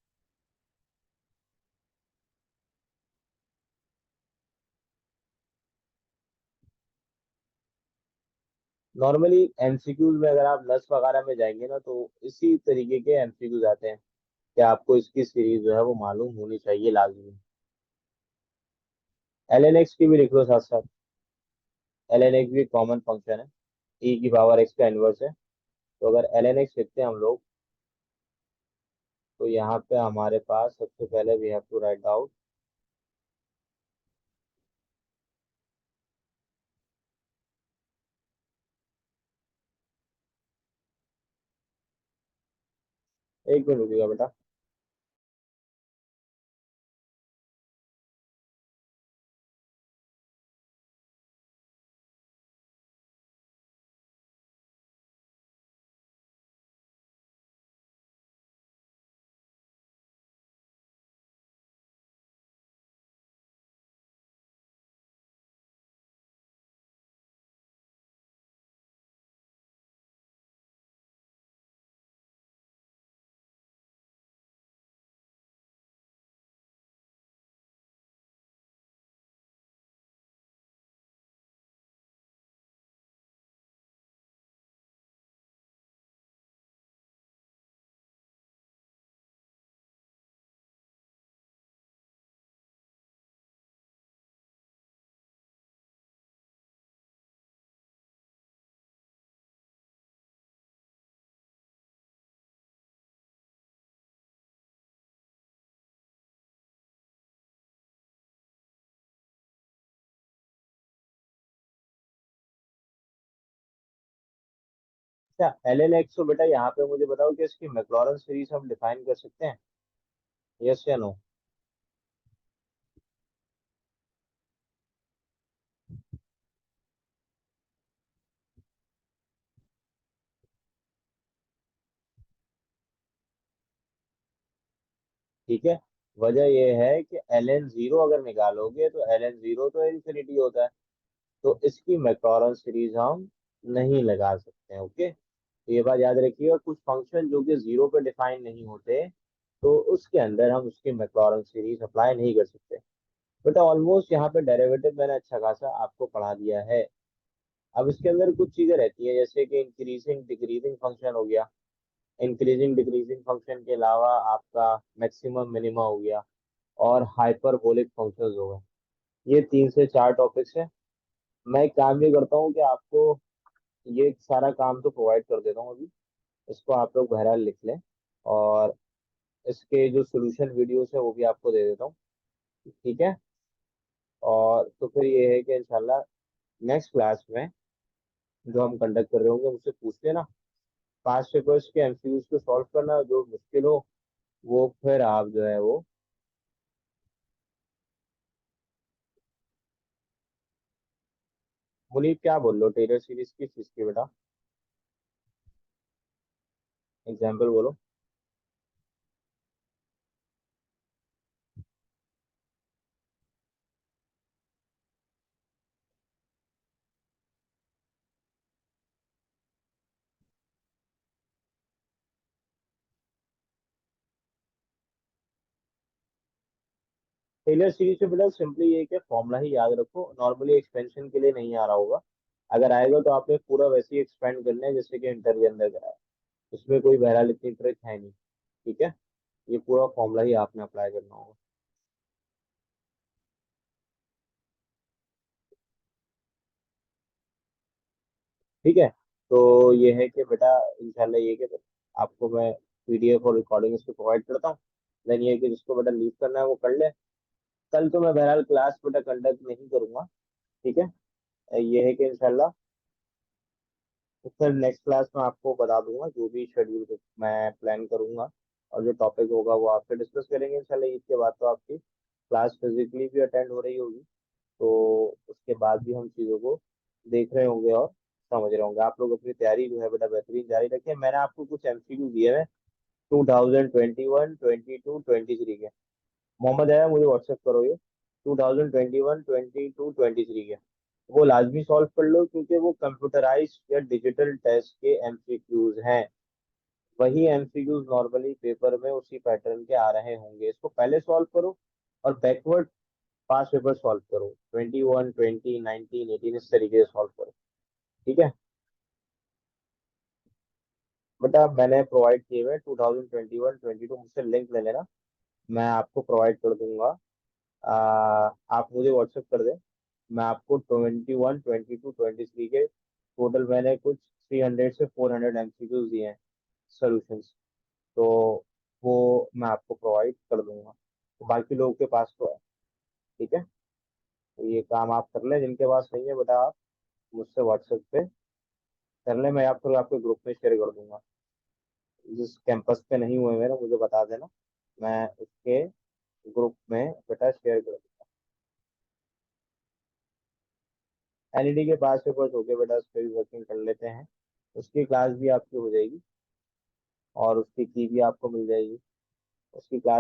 नॉर्मली एमसीक्यूज में अगर आप नस वगैरह में जाएंगे ना, तो इसी तरीके के एमसीक्यूज आते हैं कि आपको इसकी सीरीज जो है वो मालूम होनी चाहिए लाजमी। एल एन एक्स की भी लिख लो साथ साथ। एल एन एक्स भी कॉमन फंक्शन है, ई की पावर एक्स का इनवर्स है। तो अगर एल एन एक्स लिखते हैं हम लोग, तो यहाँ पे हमारे पास सबसे पहले we have to write out, एक मिनट रुकिएगा बेटा। अच्छा, एल एन एक्स, तो बेटा यहाँ पे मुझे बताओ कि इसकी मैक्लॉरेन सीरीज हम डिफाइन कर सकते हैं, यस या नो? ठीक है, वजह यह है कि एल एन जीरो अगर निकालोगे तो एल एन जीरो तो इन्फिनिटी होता है, तो इसकी मैक्लॉरेन सीरीज हम नहीं लगा सकते हैं। ओके, तो ये बात याद रखिएगा, कुछ फंक्शन जो कि जीरो पे डिफाइन नहीं होते, तो उसके अंदर हम उसकी मैक्लॉरेन सीरीज अप्लाई नहीं कर सकते। बट ऑलमोस्ट यहाँ पे डेरिवेटिव मैंने अच्छा खासा आपको पढ़ा दिया है। अब इसके अंदर कुछ चीजें रहती हैं, जैसे कि इंक्रीजिंग डिक्रीजिंग फंक्शन हो गया, इंक्रीजिंग डिक्रीजिंग फंक्शन के अलावा आपका मैक्सिमम मिनिमा हो गया, और हाइपरबोलिक फंक्शंस हो गए। ये 3 से 4 टॉपिक्स है। मैं एक काम ये करता हूँ कि आपको ये सारा काम तो प्रोवाइड कर देता हूँ अभी, इसको आप लोग बहरहाल लिख लें, और इसके जो सोल्यूशन वीडियोस है वो भी आपको दे देता हूँ। ठीक है, और तो फिर ये है कि इंशाल्लाह नेक्स्ट क्लास में जो हम कंडक्ट कर रहे होंगे मुझसे पूछ लेना, पास्ट पेपर्स के एमसीक्यूज को सॉल्व करना, जो मुश्किल हो वो फिर आप जो है वो। मुनीब क्या बोल लो, टेलर सीरीज किस चीज की बेटा? एग्जाम्पल बोलो। टेलर सीरीज में बेटा सिंपली ये है कि फॉर्मूला ही याद रखो, नॉर्मली एक्सपेंशन के लिए नहीं आ रहा होगा। अगर आएगा तो आपने पूरा वैसे ही एक्सपेंड करना है जैसे कि इंटर के अंदर कराया। उसमें कोई बहरहाल इतनी ट्रिक है नहीं। ठीक है, ये पूरा फॉर्मूला ही आपने अप्लाई करना होगा। ठीक है, तो ये है कि बेटा इंशाल्लाह ये कि आपको मैं पीडीएफ और रिकॉर्डिंग इसको प्रोवाइड करता हूँ। देन ये है कि जिसको बेटा लीव करना है वो कर ले। कल तो मैं बहरहाल क्लास बेटा कंडक्ट नहीं करूंगा। ठीक है, ये है कि इंशाल्लाह तो फिर नेक्स्ट क्लास में आपको बता दूंगा जो भी शेड्यूल मैं प्लान करूंगा, और जो टॉपिक होगा वो आपसे डिस्कस करेंगे इंशाल्लाह। इसके बाद तो आपकी क्लास फिजिकली भी अटेंड हो रही होगी, तो उसके बाद भी हम चीज़ों को देख रहे होंगे और समझ रहे होंगे। आप लोग अपनी तैयारी जो है बेटा बेहतरीन जारी रखें। मैंने आपको कुछ एमसीक्यू दिए हैं 2021, 22, 23 के। मोहम्मद आया, मुझे व्हाट्सएप करो ये 2021, 22, 23 के। वो लाजमी सॉल्व कर लो क्योंकि वो कंप्यूटराइज या डिजिटल टेस्ट के एमसीक्यूज हैं। वही एमसीक्यूज नॉर्मली पेपर में उसी पैटर्न के आ रहे होंगे। इसको पहले सॉल्व करो और बैकवर्ड पांच पेपर सॉल्व करो, 21, 20, 19, 18 इस तरीके से सॉल्व करो। ठीक है बेटा, मैंने प्रोवाइड किए हुए 2021, 22, मुझसे लिंक ले लेना। मैं आपको प्रोवाइड कर दूंगा। आप मुझे व्हाट्सएप कर दें। मैं आपको 21, 22, 23 के टोटल मैंने कुछ 300 से 400 एमसीक्यूज दिए हैं सॉल्यूशंस। तो वो मैं आपको प्रोवाइड कर दूंगा, तो बाकी लोगों के पास तो है। ठीक है, तो ये काम आप कर लें, जिनके पास नहीं है बेटा आप मुझसे व्हाट्सएप पे कर लें। मैं आपको आपके ग्रुप में शेयर कर दूंगा। जिस कैंपस पे नहीं हुए मेरे मुझे बता देना, मैं उसके ग्रुप में बेटा शेयर कर दूंगा। एलईडी के पास पेपर्स हो गए बेटा, उस पर भी वर्किंग कर लेते हैं। उसकी क्लास भी आपकी हो जाएगी और उसकी की भी आपको मिल जाएगी। उसकी क्लास